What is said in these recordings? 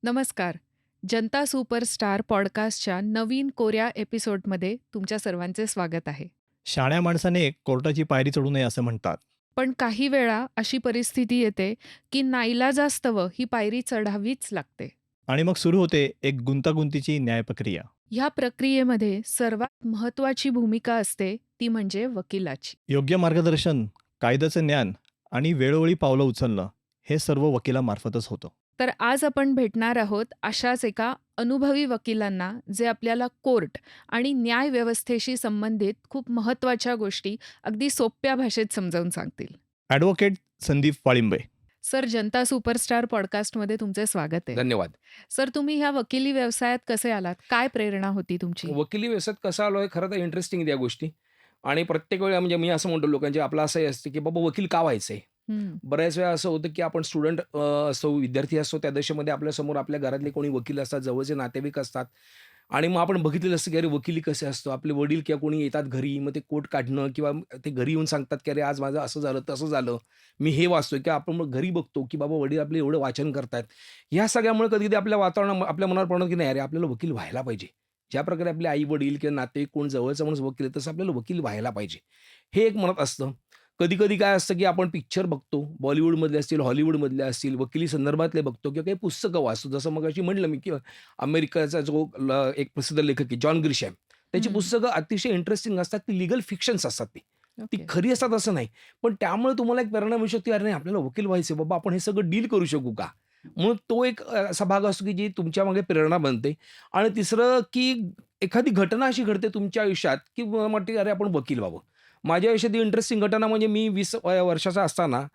नमस्कार. जनता सुपरस्टार पॉडकास्टच्या नवीन कोऱ्या एपिसोडमध्ये तुमच्या सर्वांचे स्वागत आहे. शाण्या माणसाने कोर्टाची पायरी चढू नये असं म्हणतात. पण काही वेळा अशी परिस्थिती येते की नाईलाजास्तव ही पायरी चढावीच लागते. आणि मग सुरू होते एक गुंतागुंतीची न्यायप्रक्रिया. ह्या प्रक्रियेमध्ये सर्वात महत्त्वाची भूमिका असते ती म्हणजे वकिलाची. योग्य मार्गदर्शन, कायद्याचं ज्ञान आणि वेळोवेळी पावलं उचलणं हे सर्व वकिलामार्फतच होतं. तर आज आपण भेटणार आहोत अशाच एका अनुभवी वकिलांना जे आपल्याला कोर्ट आणि न्याय व्यवस्थेशी संबंधित खूप महत्त्वाच्या गोष्टी अगदी सोप्या भाषेत समजावून सांगतील. ॲडव्होकेट संदीप वाळिंबे. सर, जनता सुपरस्टार पॉडकास्टमध्ये तुमचे स्वागत आहे. धन्यवाद. सर, तुम्ही ह्या वकिली व्यवसायात कसे आलात? काय प्रेरणा होती तुमची? वकिली व्यवसायात कसा आलोय खरं तर इंटरेस्टिंग त्या गोष्टी आणि प्रत्येक वेळी म्हणजे मी असं म्हणतो लोकांचे आपलं असंही असतं की बाबा वकील का व्हायचंय. हं. बऱ्याच वेळा असं होतं की आपण स्टुडंट असतो, विद्यार्थी असतो, त्या दशेमध्ये आपल्यासमोर आपल्या घरातले कोणी वकील असतात, जवळचे नातेवाईक असतात आणि मग आपण बघितलेलं असतं की अरे वकिली कसे असतो, आपले वडील किंवा कोणी येतात घरी, मग ते कोर्ट काढणं किंवा ते घरी येऊन सांगतात की अरे आज माझं असं झालं तसं झालं, मी हे वाचतोय किंवा आपण मग घरी बघतो की बाबा वडील आपले एवढं वाचन करतायत. ह्या सगळ्यामुळे कधी कधी आपल्या वातावरण आपल्या मनावर पडणं की नाही अरे आपल्याला वकील व्हायला पाहिजे. ज्या प्रकारे आपले आई वडील किंवा नातेवाईक कोण जवळचा माणूस वकील आहे तसं आपल्याला वकील व्हायला पाहिजे, हे एक मनात असतं. कधी-कधी काय असतं, की आपण पिक्चर बघतो, बॉलिवूडमधले असतील, हॉलिवूडमधले असतील, वकिली संदर्भातले बघतो किंवा काही पुस्तकं वाचतो. जसं मगाशी म्हटलं मी, की अमेरिकेचा जो एक प्रसिद्ध लेखक आहे जॉन ग्रिशॅम. त्याची हं. पुस्तकं अतिशय इंटरेस्टिंग असतात. ती लीगल फिक्शन्स असतात ती. ती ओके. खरी असतात असं नाही. पण त्यामुळे तुम्हाला एक प्रेरणा मिळू शकते, "अरे नाही, आपल्याला वकील व्हायचं बाबा, आपण हे सगळं डील करू शकू का?" म्हणून तो एक असा भाग असतो, की जी तुमच्यामागे प्रेरणा बनते. आणि तिसरं, की एखादी घटना अशी घडते तुमच्या आयुष्यात, की वाटते, "अरे आपण वकील व्हावं." माझ्या आयुष्यात इंटरेस्टिंग घटना म्हणजे मी 20 वर्षाचा असताना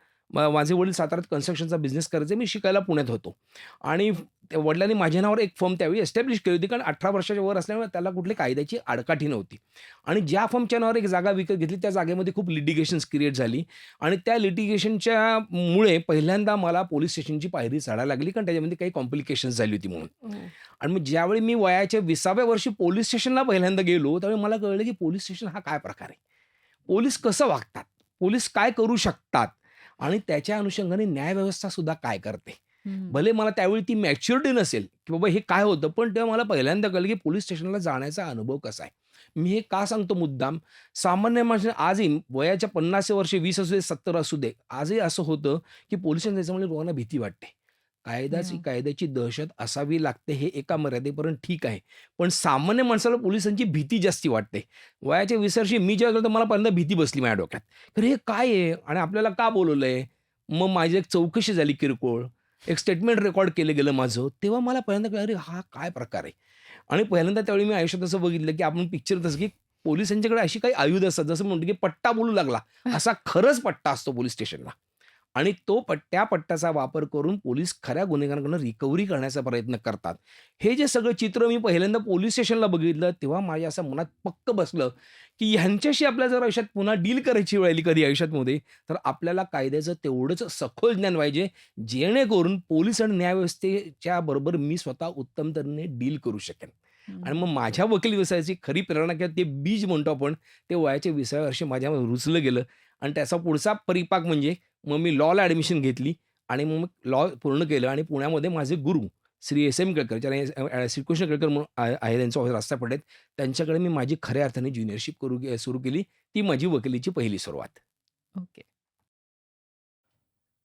माझे वडील साताऱ्यात कन्स्ट्रक्शनचा बिझनेस करायचे. मी शिकायला पुण्यात होतो आणि त्या वडिलांनी माझ्या नावावर एक फर्म त्यावेळी एस्टॅब्लिश केली होती. कारण 18 वर्षाच्या वर असल्यामुळे त्याला कुठली कायद्याची आडकाठी नव्हती आणि ज्या फर्मच्या नावावर एक जागा विकत घेतली त्या जागेमध्ये खूप लिटिगेशन्स क्रिएट झाली आणि त्या लिटिगेशनच्या मुळे पहिल्यांदा मला पोलीस स्टेशनची पायरी चढायला लागली कारण त्याच्यामध्ये काही कॉम्प्लिकेशन्स झाली होती म्हणून. ओह! आणि मग ज्यावेळी मी वयाच्या 20व्या वर्षी पोलीस स्टेशनला पहिल्यांदा गेलो, त्यावेळी मला कळलं की पोलीस स्टेशन हा काय प्रकार आहे? पोलीस कसं वागतात? पोलीस काय करू शकतात? आणि त्याच्या अनुषंगाने न्यायव्यवस्था सुद्धा काय करते? हं. भले मला त्यावेळी ती मॅच्युरिटी नसेल, की बाबा हे काय होतं, पण तेव्हा मला पहिल्यांदा कळलं की पोलीस स्टेशनला जाण्याचा अनुभव कसा आहे? मी हे का सांगतो मुद्दाम? सामान्य माणसाने आजही वयाच्या 50 वर्षे 20 असू दे, 70 असू दे, आजही असं होतं की पोलिस स्टेशन जायचं म्हणजे लोकांना भीती वाटते. हां. कायद्याची दहशत असावी लागते हे एका मर्यादेपर्यंत ठीक आहे. पण सामान्य माणसाला पोलिसांची भीती जास्ती वाटते. वयाच्या 20 वर्षी मी जेव्हा गेलो, तर मला पहिल्यांदा भीती बसली माझ्या डोक्यात. तर हे काय आहे आणि आपल्याला का बोलवलंय? मग माझी एक चौकशी झाली किरकोळ. एक स्टेटमेंट रेकॉर्ड केलं गेलं माझं. तेव्हा मला पहिल्यांदा कळलं, अरे हा काय प्रकार आहे? आणि पहिल्यांदा त्यावेळी मी आयुष्यात असं बघितलं, की आपण पिक्चर तसं, की पोलिसांच्याकडे अशी काही आयुध असतात, जसं म्हणतो, की पट्टा बोलू लागला, असा खरंच पट्टा असतो पोलीस स्टेशनला. आणि तो त्या पट्ट्याचा वापर करून पोलीस खऱ्या गुन्हेगारांकडून रिकव्हरी करण्याचा प्रयत्न करतात. हे जे सगळं चित्र मी पहिल्यांदा पोलीस स्टेशनला बघितलं, तेव्हा माझ्या असं मनात पक्क बसलं, की ह्यांच्याशी आपल्याला जर आयुष्यात पुन्हा डील करायची वेळ आली कधी आयुष्यामध्ये, तर आपल्याला कायद्याचं तेवढंच सखोल ज्ञान पाहिजे, जेणेकरून पोलीस आणि न्यायव्यवस्थेच्या बरोबर मी स्वतः उत्तम तऱ्हेने डील करू शकेन. आणि मग हं. माझ्या वकील व्यवसायाची खरी प्रेरणा किंवा ते बीज म्हणतो आपण, ते वयाच्या 20व्या वर्षी माझ्यामध्ये रुजलं गेलं आणि त्याचा पुढचा परिपाक म्हणजे मग मी लॉला ॲडमिशन घेतली आणि मग लॉ पूर्ण केलं आणि पुण्यामध्ये माझे गुरु श्री एस एम केळकर, ज्याने श्रीकृष्ण केळकर म्हणून आहे त्यांचं ऑफिस रास्तापेठेत, त्यांच्याकडे मी माझी खऱ्या अर्थाने ज्युनियरशिप सुरू केली. ती माझी वकिलीची पहिली सुरुवात. ओके.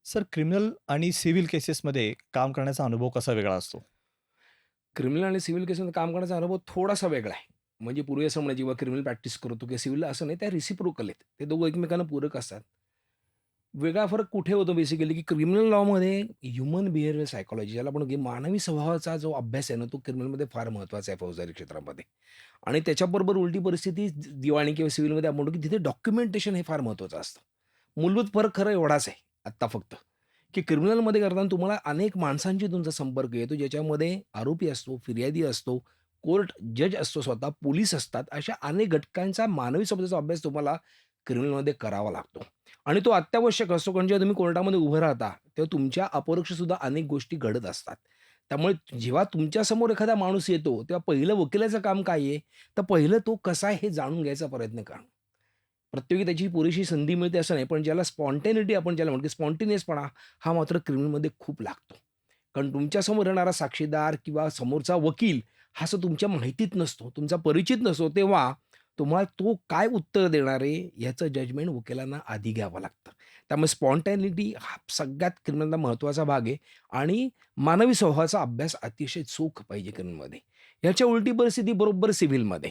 सर, क्रिमिनल आणि सिव्हिल केसेसमध्ये काम करण्याचा अनुभव कसा वेगळा असतो? क्रिमिनल आणि सिव्हिल केसमध्ये काम करण्याचा अनुभव थोडासा वेगळा आहे. म्हणजे पूर्वी असं म्हणायचे जेव्हा क्रिमिनल प्रॅक्टिस करतो किंवा सिव्हिलला असं नाही, त्या रिसिप्रोकल आहेत. ते दोघं एकमेकांना पूरक असतात. वेगळा फरक कुठे होतो बेसिकली, की क्रिमिनल लॉमध्ये ह्युमन बिहेवियर सायकॉलॉजी ज्याला आपण मानवी स्वभावाचा जो अभ्यास आहे ना, तो क्रिमिनलमध्ये फार महत्त्वाचा आहे फौजदारी क्षेत्रामध्ये. आणि त्याच्याबरोबर उलटी परिस्थिती दिवाणी किंवा सिव्हिलमध्ये आपण म्हणतो, की तिथे डॉक्युमेंटेशन हे फार महत्त्वाचं असतं. मूलभूत फरक खरं एवढाच आहे आत्ता फक्त, की क्रिमिनलमध्ये करताना तुम्हाला अनेक माणसांशी तुमचा संपर्क येतो, ज्याच्यामध्ये आरोपी असतो, फिर्यादी असतो, कोर्ट जज असतो स्वतः, पोलीस असतात. अशा अनेक घटकांचा मानवी स्वभावाचा अभ्यास तुम्हाला क्रिमिनलमध्ये करावा लागतो. आणि तो अत्यावश्यक असतो कारण जेव्हा तुम्ही कोर्टामध्ये उभं राहता, तेव्हा तुमच्या अपरोक्षसुद्धा अनेक गोष्टी घडत असतात. त्यामुळे जेव्हा तुमच्यासमोर एखादा माणूस येतो, तेव्हा पहिलं वकिलाचं काम काय आहे? तर पहिलं तो कसा आहे हे जाणून घ्यायचा प्रयत्न करणं. प्रत्येकी त्याची पुरेशी संधी मिळते असं नाही, पण ज्याला स्पॉन्टेनिटी आपण ज्याला म्हणतो, की स्पॉन्टेनियसपणा हा मात्र क्रिमिनलमध्ये खूप लागतो. कारण तुमच्यासमोर येणारा साक्षीदार किंवा समोरचा वकील हा असं तुमच्या माहितीत नसतो, तुमचा परिचित नसतो, तेव्हा तुम्हाला तो काय उत्तर देणार आहे याचं जजमेंट वकिलांना आधी घ्यावं लागतं. त्यामुळे स्पॉन्टॅनिटी हा सगळ्यात क्रिमिनलला महत्त्वाचा भाग आहे आणि मानवी स्वभावाचा अभ्यास अतिशय चोख पाहिजे क्रिमिनलमध्ये. याच्या उलटी परिस्थिती बरोबर सिव्हिलमध्ये.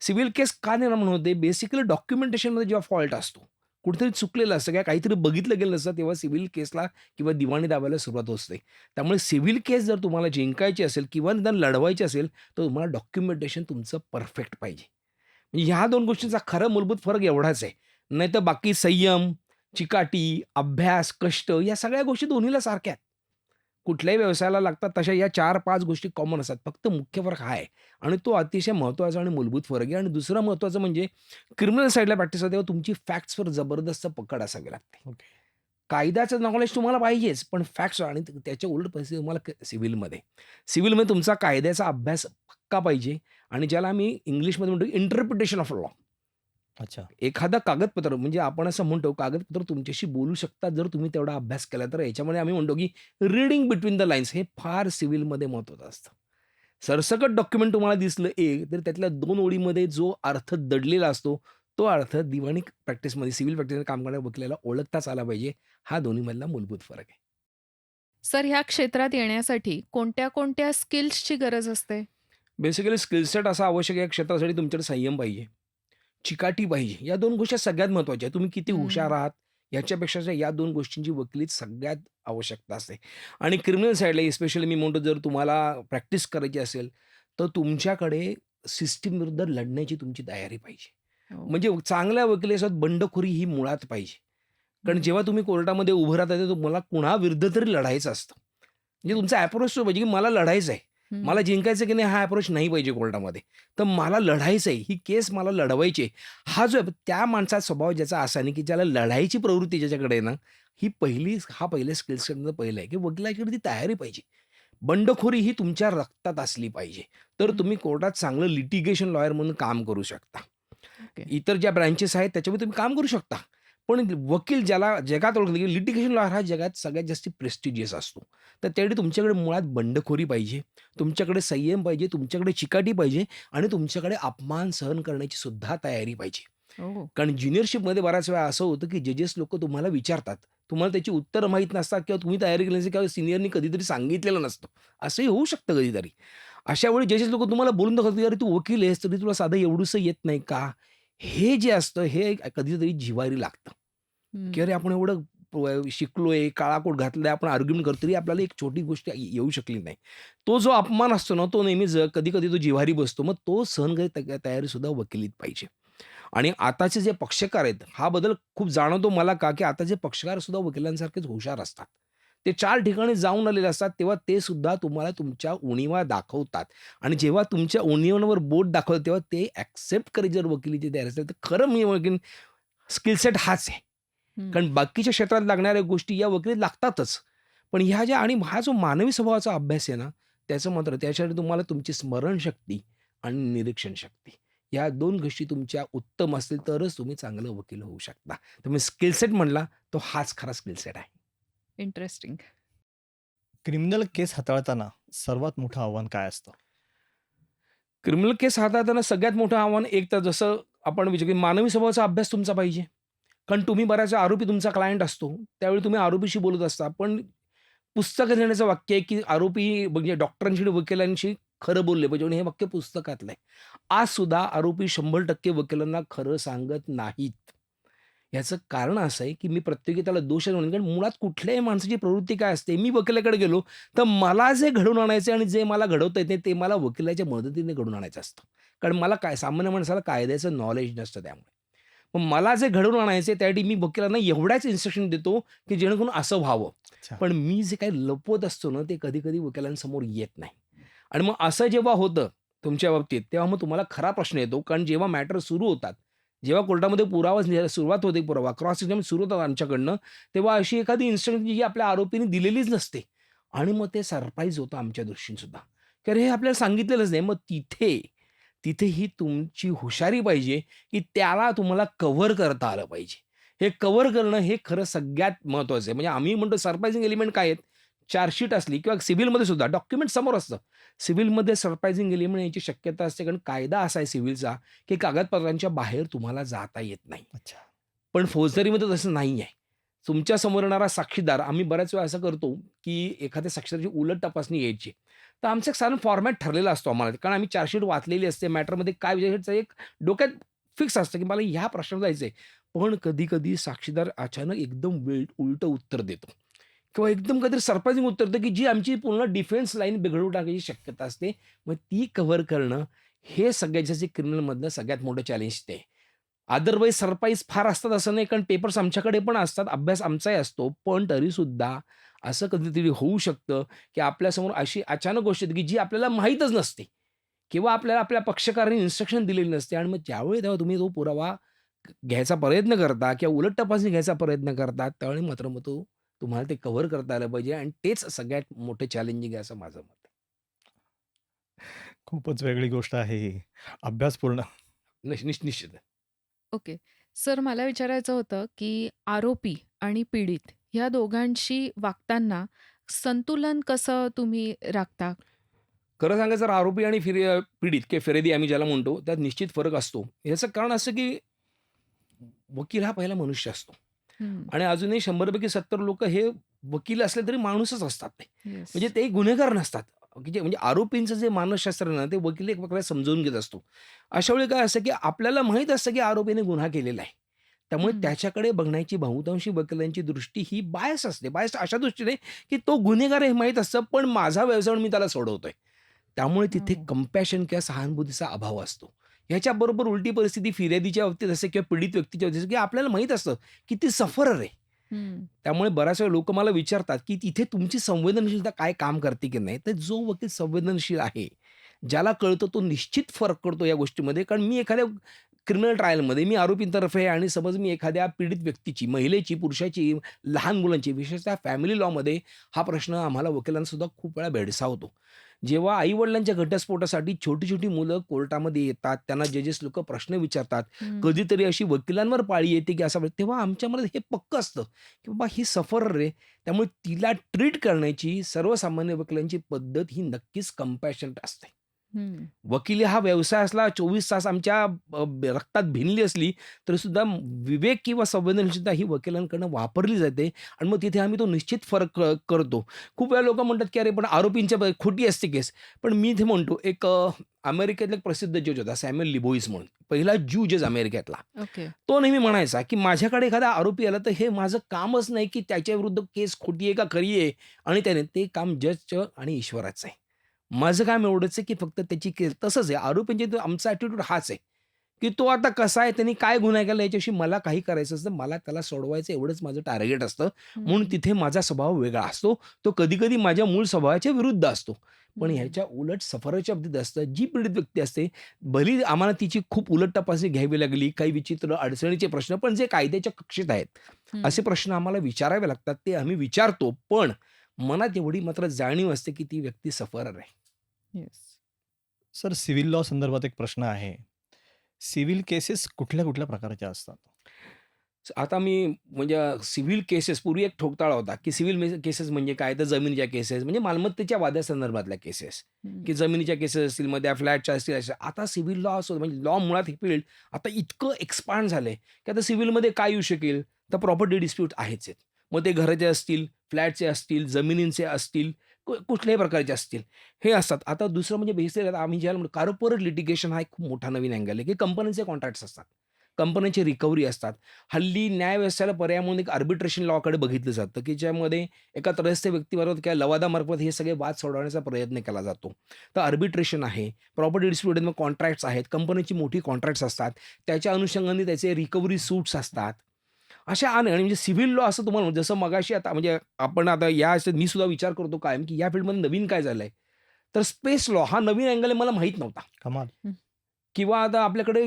सिव्हिल केस का निर्माण होते? बेसिकली डॉक्युमेंटेशनमध्ये जेव्हा फॉल्ट असतो, कुठेतरी चुकलेलं असतं किंवा काहीतरी बघितलं गेलं नसतं, तेव्हा सिव्हिल केसला किंवा दिवाणी दाबायला सुरुवात होते. त्यामुळे सिव्हिल केस जर तुम्हाला जिंकायची असेल किंवा निदान लढवायची असेल, तर तुम्हाला डॉक्युमेंटेशन तुमचं परफेक्ट पाहिजे. म्हणजे ह्या 2 गोष्टींचा खरा मूलभूत फरक एवढाच आहे. नाहीतर बाकी संयम, चिकाटी, अभ्यास, कष्ट या सगळ्या गोष्टी दोन्हीला सारख्या आहेत. कुठल्याही व्यवसायाला लागतात तशा या 4-5 गोष्टी कॉमन असतात. फक्त मुख्य फरक हा आहे आणि तो अतिशय महत्त्वाचा आणि मूलभूत फरक आहे आणि दुसरं महत्त्वाचं म्हणजे क्रिमिनल साइडला प्रॅक्टिस करते तेव्हा तुमची फॅक्ट्सवर जबरदस्त पकड असावी लागते. ओके. कायद्याचं नॉलेज तुम्हाला पाहिजेच, पण फॅक्ट्स आणि त्याच्या उलट परिस्थिती तुम्हाला सिव्हिलमध्ये. सिव्हिलमध्ये तुमचा कायद्याचा अभ्यास पक्का पाहिजे आणि ज्याला आम्ही इंग्लिशमध्ये म्हणतो इंटरप्रिटेशन ऑफ लॉ. अच्छा. एखादं कागदपत्र म्हणजे आपण असं म्हणतो कागदपत्र तुमच्याशी बोलू शकतात जर तुम्ही तेवढा अभ्यास केला तर याच्यामध्ये आम्ही म्हणतो की रीडिंग बिटवीन द लाईन्स हे फार सिव्हिलमध्ये महत्त्वाचं असतं. सरसकट डॉक्युमेंट तुम्हाला दिसलं एक तर त्यातल्या 2 ओळीमध्ये जो अर्थ दडलेला असतो तो अर्थ दिवाणी प्रॅक्टिसमध्ये सिव्हिल प्रॅक्टिसमध्ये काम करणाऱ्या वकिलाला ओळखताच आला पाहिजे. हा दोन्हीमधला मूलभूत फरक आहे. सर, ह्या क्षेत्रात येण्यासाठी कोणत्या स्किल्सची गरज असते? बेसिकली स्किल सेट असा आवश्यक आहे या क्षेत्रासाठी तुमच्याकडे संयम पाहिजे, चिकाटी पाहिजे. या 2 गोष्टी सगळ्यात महत्त्वाच्या आहेत. तुम्ही किती हुशार हं. आहात याच्यापेक्षा या 2 गोष्टींची वकिलीत सगळ्यात आवश्यकता असते. आणि क्रिमिनल साइडला स्पेशली मी म्हणतो जर तुम्हाला प्रॅक्टिस करायची असेल, तर तुमच्याकडे सिस्टम विरुद्ध लढण्याची तुमची तयारी पाहिजे. हो. म्हणजे चांगल्या वकिलीसोबत बंडखोरी ही मुळात पाहिजे. कारण हं. जेव्हा तुम्ही कोर्टामध्ये उभं राहता तर तुम्हाला कुणाविरुद्ध तरी लढायचं असतं. म्हणजे तुमचा अप्रोच तो पाहिजे की मला लढायचं आहे. मला हं. जिंकायचं की नाही हा अप्रोच नाही पाहिजे कोर्टामध्ये. तर मला लढायचं आहे, ही केस मला लढवायची आहे. हा जो आहे त्या माणसाचा स्वभाव ज्याचा असा नाही की ज्याला लढायची प्रवृत्ती ज्याच्याकडे आहे ना, ही पहिल्या स्किल सेटमधलं पहिलं आहे की वकिलाकडे ती तयारी पाहिजे. बंडखोरी ही तुमच्या रक्तात असली पाहिजे. तर हं. तुम्ही कोर्टात चांगलं लिटिगेशन लॉयर म्हणून काम करू शकता. ओके. इतर ज्या ब्रँचेस आहेत त्याच्यामध्ये तुम्ही काम करू शकता. पण वकील ज्याला जगात ओळखलं की लिटिगेशन लॉयर हा जगात सगळ्यात जास्त प्रेस्टिजियस असतो. तर त्यासाठी तुमच्याकडे मुळात बंडखोरी पाहिजे, तुमच्याकडे संयम पाहिजे, तुमच्याकडे चिकाटी पाहिजे आणि तुमच्याकडे अपमान सहन करण्याची सुद्धा तयारी पाहिजे. हो. कारण ज्युनियरशिपमध्ये बऱ्याच वेळा असं होतं की जजेस लोकं तुम्हाला विचारतात. तुम्हाला त्याची उत्तरं माहीत नसतात किंवा तुम्ही तयारी केली नसते किंवा सीनियरनी कधीतरी सांगितलेलं नसतं. असंही होऊ शकतं कधीतरी. अशा वेळी जजेस लोकं तुम्हाला बोलून दाखवतात, की "अरे तू वकील आहेस, तरी तुला साधं एवढुसं येत नाही का?" हे जे असतं हे कधीतरी जिव्हारी लागतं, की हं. अरे आपण एवढं शिकलोय, काळा कोट घातलाय, आपण आर्ग्युमेंट करतो तरी आपल्याला एक छोटी गोष्ट येऊ शकली नाही. तो जो अपमान असतो ना, तो नेहमीच कधी-कधी तो जिव्हारी बसतो. मग तो सहन करायची तयारी सुद्धा वकिलीत पाहिजे. आणि आताचे जे पक्षकार आहेत, हा बदल खूप जाणवतो मला का, की आताचे पक्षकार सुद्धा वकिलांसारखेच हुशार असतात. ते 4 ठिकाणी जाऊन आलेले असतात, तेव्हा ते सुद्धा तुम्हाला तुमच्या उणिवा दाखवतात आणि जेव्हा तुमच्या उणिवांवर बोट दाखवतात, तेव्हा ते एक्सेप्ट करायची जर वकिलीची तयारी असेल, तर खरं मी म्हणेन स्किल सेट हाच आहे. हं. कारण बाकीच्या क्षेत्रात लागणाऱ्या गोष्टी या वकिलीत लागतातच. पण ह्या ज्या आणि हा जो मानवी स्वभावाचा अभ्यास आहे ना, त्याचं मात्र त्यासाठी तुम्हाला तुमची स्मरणशक्ती आणि निरीक्षण शक्ती या 2 गोष्टी तुमच्या उत्तम असतील तरच तुम्ही चांगलं वकील होऊ शकता. तुम्ही स्किल सेट म्हणला, तो हाच खरा स्किल सेट आहे. इंटरेस्टिंग. क्रिमिनल केस हाताळताना सर्वात मोठं आव्हान काय असतं? क्रिमिनल केस हाताळताना सगळ्यात मोठं आव्हान एक तर जसं आपण विचार की मानवी स्वभावाचा अभ्यास तुमचा पाहिजे. कारण तुम्ही बऱ्याच वेळा आरोपी तुमचा क्लायंट असतो. त्यावेळी तुम्ही आरोपीशी बोलत असता. पण पुस्तकात लिहिण्याचं वाक्य आहे, की आरोपी म्हणजे डॉक्टरांशी आणि वकिलांशी खरं बोलले पाहिजे आणि हे वाक्य पुस्तकातलं आहे. आज सुद्धा आरोपी 100% वकिलांना खरं सांगत नाहीत. याचं कारण असं आहे, की मी प्रत्येकी त्याला दोषच म्हणेन, कारण मुळात कुठल्याही माणसाची प्रवृत्ती काय असते, मी वकिलाकडे गेलो, तर मला जे घडवून आणायचं आणि जे मला घडवता येत नाही, ते मला वकिलाच्या मदतीने घडवून आणायचं असतं. कारण मला काय सामान्य माणसाला कायद्याचं नॉलेज नसतं त्यामुळे. मग मला जे घडवून आणायचं आहे, त्यासाठी मी वकिलांना एवढ्याच इन्स्ट्रक्शन देतो, की जेणेकरून असं व्हावं. अच्छा. पण मी जे काही लपवत असतो ना, ते कधी-कधी वकिलांसमोर येत नाही. आणि मग असं जेव्हा होतं तुमच्या बाबतीत, तेव्हा मग तुम्हाला खरा प्रश्न येतो. कारण जेव्हा मॅटर सुरू होतात, जेव्हा कोर्टामध्ये पुरावा सुरुवात होते पुरावा, क्रॉस एक्झामिनेशन सुरू होतात आमच्याकडनं, तेव्हा अशी एखादी इन्स्ट्रक्शन जी आपल्या आरोपीने दिलेलीच नसते. आणि मग ते सरप्राईज होतं आमच्या दृष्टीने सुद्धा. की अरे हे आपल्याला सांगितलेलंच नाही. मग तिथे ही तुमची हुशारी पाहिजे, की त्याला तुम्हाला कव्हर करता आलं पाहिजे. हे कव्हर करणं हे खरं सगळ्यात महत्त्वाचं आहे. म्हणजे आम्ही म्हणतो सरप्रायझिंग एलिमेंट काय आहेत? चार्जशीट असली किंवा सिव्हिलमध्ये सुद्धा डॉक्युमेंट समोर असतं. सिव्हिलमध्ये सरप्रायझिंग एलिमेंट याची शक्यता असते कारण कायदा असा आहे सिव्हिलचा, की कागदपत्रांच्या बाहेर तुम्हाला जाता येत नाही. अच्छा. पण फौजदारीमध्ये तसं नाही आहे. तुमच्या समोर येणारा साक्षीदार आम्ही बऱ्याच वेळा असं करतो, की एखाद्या साक्षीदाराची उलट तपासणी घ्यायची. तर आमचं एक साधारण फॉर्मॅट ठरलेला असतो आम्हाला. कारण आम्ही चार्जशीट वाचलेली असते. मॅटरमध्ये काय विषयाचं एक डोक्यात फिक्स असतं, की मला ह्या प्रश्नावर जायचंय. पण कधी-कधी साक्षीदार अचानक एकदम उलटं उत्तर देतो किंवा एकदम काहीतरी सरप्रायझिंग उत्तर देतो, की जी आमची पूर्ण डिफेन्स लाईन बिघडवून टाकायची शक्यता असते. मग ती कव्हर करणं हे सगळ्यात जास्त क्रिमिनलमधलं सगळ्यात मोठं चॅलेंज ते. अदरवाईज सरप्राईज फार असतात असं नाही, कारण पेपर्स आमच्याकडे पण असतात, अभ्यास आमचाही असतो. पण तरीसुद्धा असं कधीतरी होऊ शकतं, की आपल्यासमोर अशी अचानक गोष्ट येते, की जी आपल्याला माहीतच नसते किंवा आपल्याला आपल्या पक्षकाराने इन्स्ट्रक्शन दिलेली नसते आणि मग ज्यावेळी तेव्हा तुम्ही तो पुरावा घ्यायचा प्रयत्न करता किंवा उलट तपासणी घ्यायचा प्रयत्न करता, त्यावेळी मात्र मग तो तुम्हाला ते कव्हर करता आलं पाहिजे आणि तेच सगळ्यात मोठं चॅलेंजिंग आहे असं माझं मत आहे. खूपच वेगळी गोष्ट आहे ही. अभ्यासपूर्ण. निश्चित. ओके. सर मला विचारायचं होतं, की आरोपी आणि पीडित ह्या दोघांशी वागताना संतुलन कसं तुम्ही राखता? खरं सांगायचं तर आरोपी आणि पीडित किंवा फिर्यादी आम्ही ज्याला म्हणतो, त्यात निश्चित फरक असतो. याचं कारण असं की वकील हा पहिला मनुष्य असतो हं. आणि अजूनही 100 पैकी 70 लोकं हे वकील असले तरी माणूसच असतात ते. येस. म्हणजे ते गुन्हेगार नसतात. की जे म्हणजे आरोपींचं जे मानसशास्त्र आहे ना, ते वकील एक प्रकारे समजावून घेत असतो. अशा वेळी काय असतं, की आपल्याला माहीत असतं, की आरोपीने गुन्हा केलेला आहे. त्यामुळे हं. त्याच्याकडे बघण्याची बहुतांशी वकिलांची दृष्टी ही बायस असते. बायस अशा दृष्टीने, की तो गुन्हेगार आहे हे माहीत असतं, पण माझा व्यवसाय मी त्याला सोडवतोय. त्यामुळे तिथे हो. कंपॅशन किंवा सहानुभूतीचा अभाव असतो. ह्याच्याबरोबर उलटी परिस्थिती फिर्यादीच्या बाबतीत असते किंवा पीडित व्यक्तीच्या बाबतीत असते, की आपल्याला माहीत असतं, की ती सफरर आहे. हं. त्यामुळे बऱ्याच वेळा लोकं मला विचारतात, की तिथे तुमची संवेदनशीलता काय काम करते की नाही? तर जो वकील संवेदनशील आहे, ज्याला कळतं तो निश्चित फरक करतो या गोष्टीमध्ये. कारण मी एखाद्या क्रिमिनल ट्रायलमध्ये मी आरोपीतर्फे आहे आणि समज मी एखाद्या पीडित व्यक्तीची, महिलेची, पुरुषाची, लहान मुलांची, विशेषतः फॅमिली लॉमध्ये हा प्रश्न आम्हाला वकिलांना खूप वेळा भेडसावतो. जेव्हा आई-वडिलांच्या घटस्फोटासाठी छोटी-छोटी मुलं कोर्टामध्ये येतात, त्यांना जजेस लोकं प्रश्न विचारतात. हं. कधीतरी अशी वकिलांवर पाळी येते, की असा तेव्हा आमच्यामध्ये हे पक्कं असतं, की बाबा ही सफरर आहे. त्यामुळे तिला ट्रीट करण्याची सर्वसामान्य वकिलांची पद्धत ही नक्कीच कंपॅशनेट असते. हं. वकिली हा व्यवसाय असला 24 तास आमच्या रक्तात भिनली असली, तरीसुद्धा विवेक किंवा संवेदनशीलता ही वकिलांकडून वापरली जाते आणि मग तिथे आम्ही तो निश्चित फरक करतो. खूप वेळा लोकं म्हणतात, की "अरे, पण आरोपींच्या खोटी असते केस." पण मी इथे म्हणतो एक अमेरिकेतला एक प्रसिद्ध जज होता सॅम्युअल लिबोइस म्हणून. पहिला ज्यू जज अमेरिकेतला. ओके. तो नेहमी म्हणायचा, की माझ्याकडे एखादा आरोपी आला, तर हे माझं कामच नाही, की त्याच्याविरुद्ध केस खोटी आहे का खरी आहे आणि त्याने ते काम जजचं आणि ईश्वराचं आहे. माझं काम एवढंच आहे, की फक्त त्याची केस तसंच आहे. आरोपींचे तो आमचा ॲटिट्यूड हाच आहे, की तो आता कसा आहे, त्याने काय गुन्हा केला याच्याशी मला काही करायचं असतं. मला त्याला सोडवायचं एवढंच माझं टार्गेट असतं. म्हणून हं. तिथे माझा स्वभाव वेगळा असतो. तो कधी-कधी माझ्या मूळ स्वभावाच्या विरुद्ध असतो. पण हं. ह्याच्या उलट सफराच्या बाबतीत असतं, जी पीडित व्यक्ती असते, भलेही आम्हाला तिची खूप उलट तपासणी घ्यावी लागली, काही विचित्र अडचणीचे प्रश्न, पण जे कायद्याच्या कक्षेत आहेत, हं. असे प्रश्न आम्हाला विचारावे लागतात. ते आम्ही विचारतो. पण मनात एवढी मात्र जाणीव असते, की ती व्यक्ती सफरर आहे. येस. सर सिव्हिल लॉ संदर्भात एक प्रश्न आहे. सिव्हिल केसेस कुठल्या-कुठल्या प्रकारच्या असतात? आता मी म्हणजे सिव्हिल केसेस पूर्वी एक ठोकताळा होता, की सिव्हिल केसेस म्हणजे काय? तर जमिनीच्या केसेस म्हणजे मालमत्तेच्या वादासंदर्भातल्या केसेस, हं. की जमिनीच्या केसेस असतील, मग त्या फ्लॅटच्या असतील अशा. आता सिव्हिल लॉ असो म्हणजे लॉ मुळात हे फील्ड आता इतकं एक्सपांड झालंय, की आता सिव्हिलमध्ये काय येऊ शकेल? तर प्रॉपर्टी डिस्प्यूट आहेच आहेत. मग ते घराचे असतील, फ्लॅटचे असतील, जमिनींचे असतील, कुठल्याही प्रकारचे असतील, हे असतात. आता दुसरं म्हणजे बेसिक आम्ही ज्याला म्हणतो कॉर्पोरेट लिटिगेशन हा एक खूप मोठा नवीन अँगल आहे, की कंपन्यांचे कॉन्ट्रॅक्ट्स असतात. कंपन्यांची रिकव्हरी असतात. हल्ली न्यायव्यवस्थेला पर्याय म्हणून एक आर्बिट्रेशन लॉकडे बघितलं जातं, की ज्यामध्ये एका त्रयस्थ व्यक्तीबरोबर किंवा लवादामार्फत हे सगळे वाद सोडवण्याचा प्रयत्न केला जातो. तर आर्बिट्रेशन आहे, प्रॉपर्टी डिस्प्यूट मग कॉन्ट्रॅक्ट्स आहेत, कंपनीची मोठी कॉन्ट्रॅक्ट्स असतात. त्याच्या अनुषंगाने त्याचे रिकव्हरी सूट्स असतात. अशा आणि म्हणजे सिव्हिल लॉ असं तुम्हाला जसं मगाशी आता म्हणजे आपण आता मी सुद्धा विचार करतो कायम, की या फील्डमध्ये नवीन काय झालंय? तर स्पेस लॉ हा नवीन अँगल आहे मला माहीत नव्हता. कमाल. हं. किंवा आता आपल्याकडे